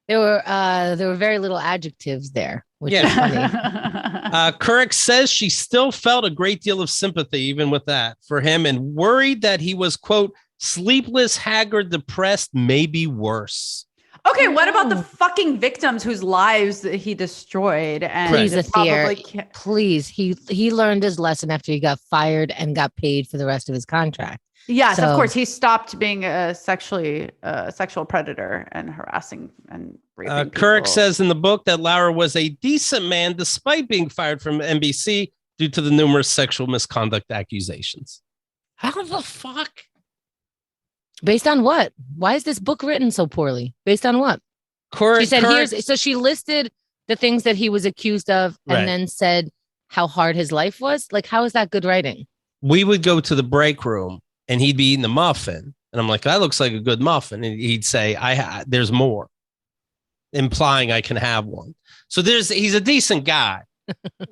There were very little adjectives there, which is funny. Couric says she still felt a great deal of sympathy, even with that, for him, and worried that he was, quote, sleepless, haggard, depressed, maybe worse. Okay, what about the fucking victims whose lives he destroyed? And please, Atheer, please. He learned his lesson after he got fired and got paid for the rest of his contract. Yes, of course. He stopped being a sexual predator and harassing and raping people. Couric says in the book that Lauer was a decent man despite being fired from NBC due to the numerous sexual misconduct accusations. How the fuck? Based on what? Why is this book written so poorly? Based on what? She said, so she listed the things that he was accused of and then said how hard his life was. Like, how is that good writing? We would go to the break room and he'd be eating a muffin. And I'm like, that looks like a good muffin. And he'd say, there's more, implying I can have one. So he's a decent guy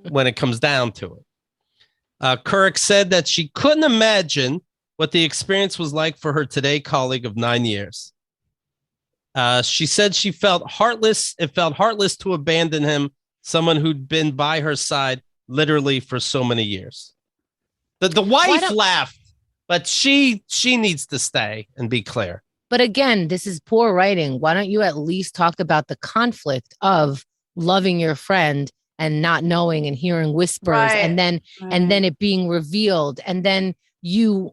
when it comes down to it. Couric said that she couldn't imagine what the experience was like for her Today colleague of 9 years. She said she felt heartless. It felt heartless to abandon him, someone who'd been by her side literally for so many years. The wife laughed, but she needs to stay and be clear. But again, this is poor writing. Why don't you at least talk about the conflict of loving your friend and not knowing and hearing whispers and then it being revealed and then you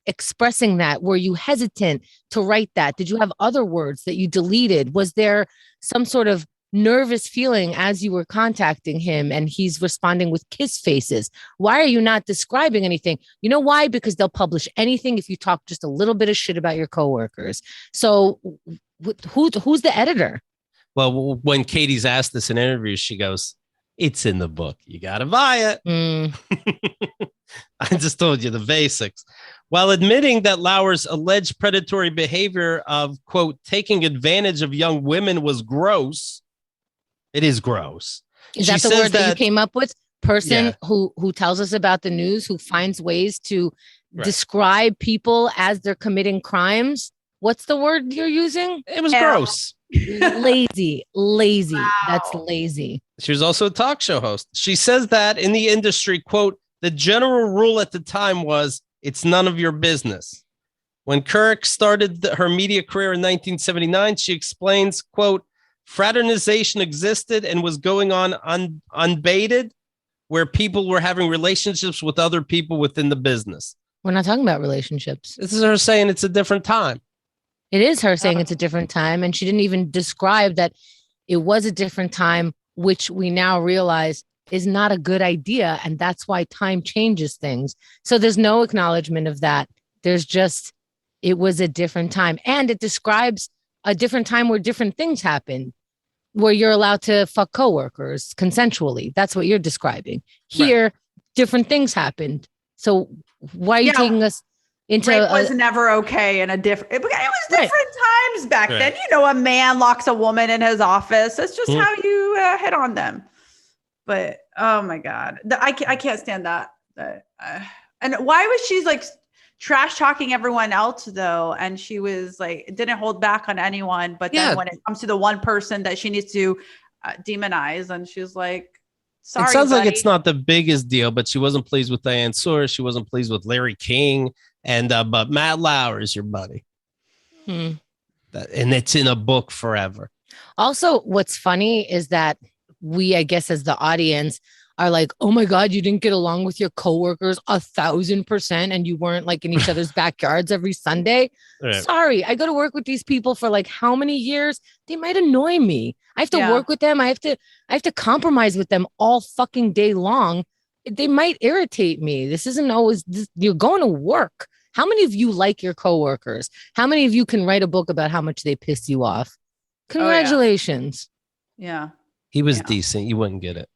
expressing that? Were you hesitant to write that? Did you have other words that you deleted? Was there some sort of nervous feeling as you were contacting him and he's responding with kiss faces? Why are you not describing anything? You know why? Because they'll publish anything if you talk just a little bit of shit about your coworkers. So who's the editor? Well, when Katie's asked this in interviews, she goes, it's in the book. You got to buy it. I just told you the basics. While admitting that Lauer's alleged predatory behavior of, quote, taking advantage of young women was gross, it is gross. Is that the word that you came up with? Person who tells us about the news, who finds ways to describe people as they're committing crimes. What's the word you're using? It was gross. Lazy. Wow. That's lazy. She was also a talk show host. She says that in the industry, quote, the general rule at the time was it's none of your business. When Couric started her media career in 1979, she explains, quote, fraternization existed and was going on unbated, where people were having relationships with other people within the business. We're not talking about relationships. This is her saying it's a different time. It is her saying it's a different time. And she didn't even describe that it was a different time, which we now realize is not a good idea. And that's why time changes things. So there's no acknowledgement of that. There's just, it was a different time. And it describes a different time where different things happen, where you're allowed to fuck coworkers consensually. That's what you're describing. Here, different things happened. So why are you taking us into rape was never okay in a different, it was different times back then. You know, a man locks a woman in his office. That's just how you hit on them. But oh my God, I can't stand that. And why was she like trash talking everyone else though? And she was like, didn't hold back on anyone. But then when it comes to the one person that she needs to demonize, and she's like, sorry, it sounds like it's not the biggest deal, but she wasn't pleased with Diane Sawyer. She wasn't pleased with Larry King. And but Matt Lauer is your buddy. And it's in a book forever. Also, what's funny is that we, I guess, as the audience are like, oh my God, you didn't get along with your coworkers 1,000% and you weren't like in each other's backyards every Sunday. Sorry, I go to work with these people for like how many years? They might annoy me. I have to work with them. I have to compromise with them all fucking day long. They might irritate me. This isn't always, you're going to work. How many of you like your coworkers? How many of you can write a book about how much they piss you off? Congratulations. Yeah. He was decent. You wouldn't get it.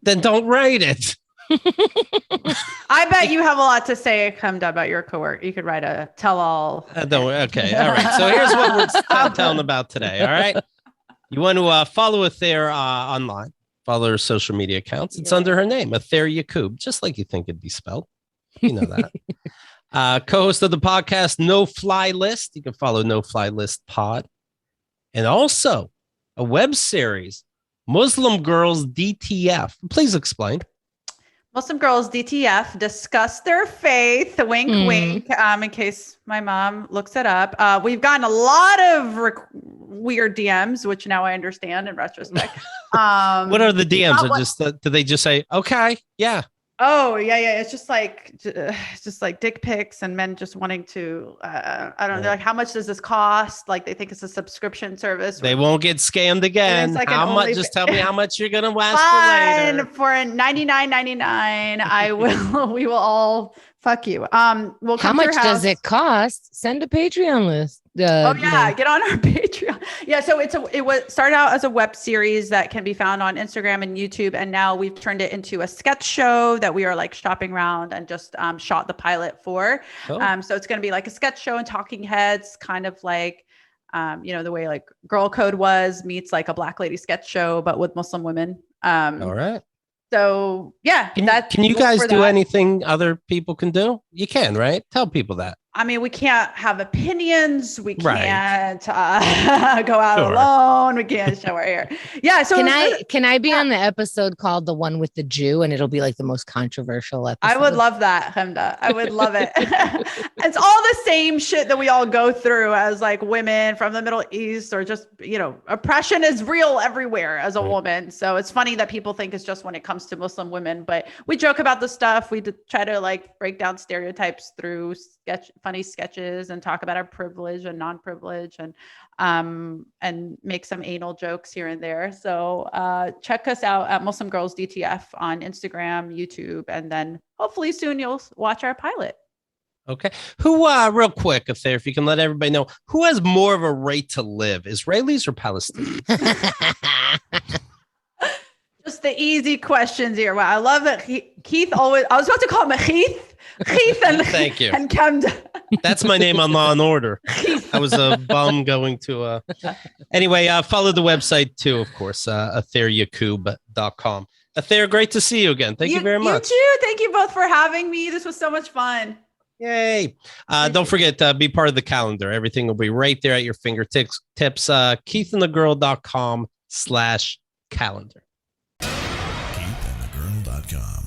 Then don't write it. I bet you have a lot to say, Chemda, about your coworker. You could write a tell-all. Okay. All right. So here's what we're telling about today. All right. You want to follow Atheer online. Follow her social media accounts. It's under her name, Atheer Yacoub, just like you think it'd be spelled. You know that. Co-host of the podcast, No Fly List. You can follow No Fly List Pod. And also a web series, Muslim Girls DTF. Please explain. Muslim Girls DTF discuss their faith. Wink, wink. In case my mom looks it up. We've gotten a lot of weird DMs, which now I understand in retrospect. What are the DMs? Or just do they just say, okay, yeah? Oh yeah. It's just like dick pics and men just wanting to. I don't know. Like, how much does this cost? Like, they think it's a subscription service. They won't get scammed again. Like, how much? Just tell me how much you're gonna ask for later. For $99.99, I will. We will all fuck you. We'll come how much does it cost? Send a Patreon list. Get on our Patreon. Yeah, so it was started out as a web series that can be found on Instagram and YouTube, and now we've turned it into a sketch show that we are like shopping around and just shot the pilot for. Oh. So it's going to be like a sketch show and talking heads, kind of like the way like Girl Code was meets like a Black lady sketch show, but with Muslim women. All right. So yeah, can you guys do anything other people can do? You can, right? Tell people that. I mean, we can't have opinions. We can't go out alone. We can't show our hair. Yeah. So can I be on the episode called "The One with the Jew" and it'll be like the most controversial episode? I would love that, Chemda. I would love it. It's all the same shit that we all go through as like women from the Middle East, or just oppression is real everywhere as a woman. So it's funny that people think it's just when it comes to Muslim women, but we joke about the stuff. We try to like break down stereotypes through funny sketches and talk about our privilege and non-privilege and make some anal jokes here and there. So check us out at Muslim Girls DTF on Instagram, YouTube, and then hopefully soon you'll watch our pilot. Okay. Who, real quick, Atheer, if you can let everybody know, who has more of a right to live, Israelis or Palestinians? Just the easy questions here. Wow, I love that Keith always. I was about to call him a Keith and thank you and Chemda. That's my name on Law and Order. I was a bum going to. Anyway, follow the website too, of course. AtheerYacoub.com. Atheer, great to see you again. Thank you very much. You too. Thank you both for having me. This was so much fun. Yay! Don't forget to be part of the calendar. Everything will be right there at your fingertips. KeithandTheGirl.com/calendar. KeithandTheGirl.com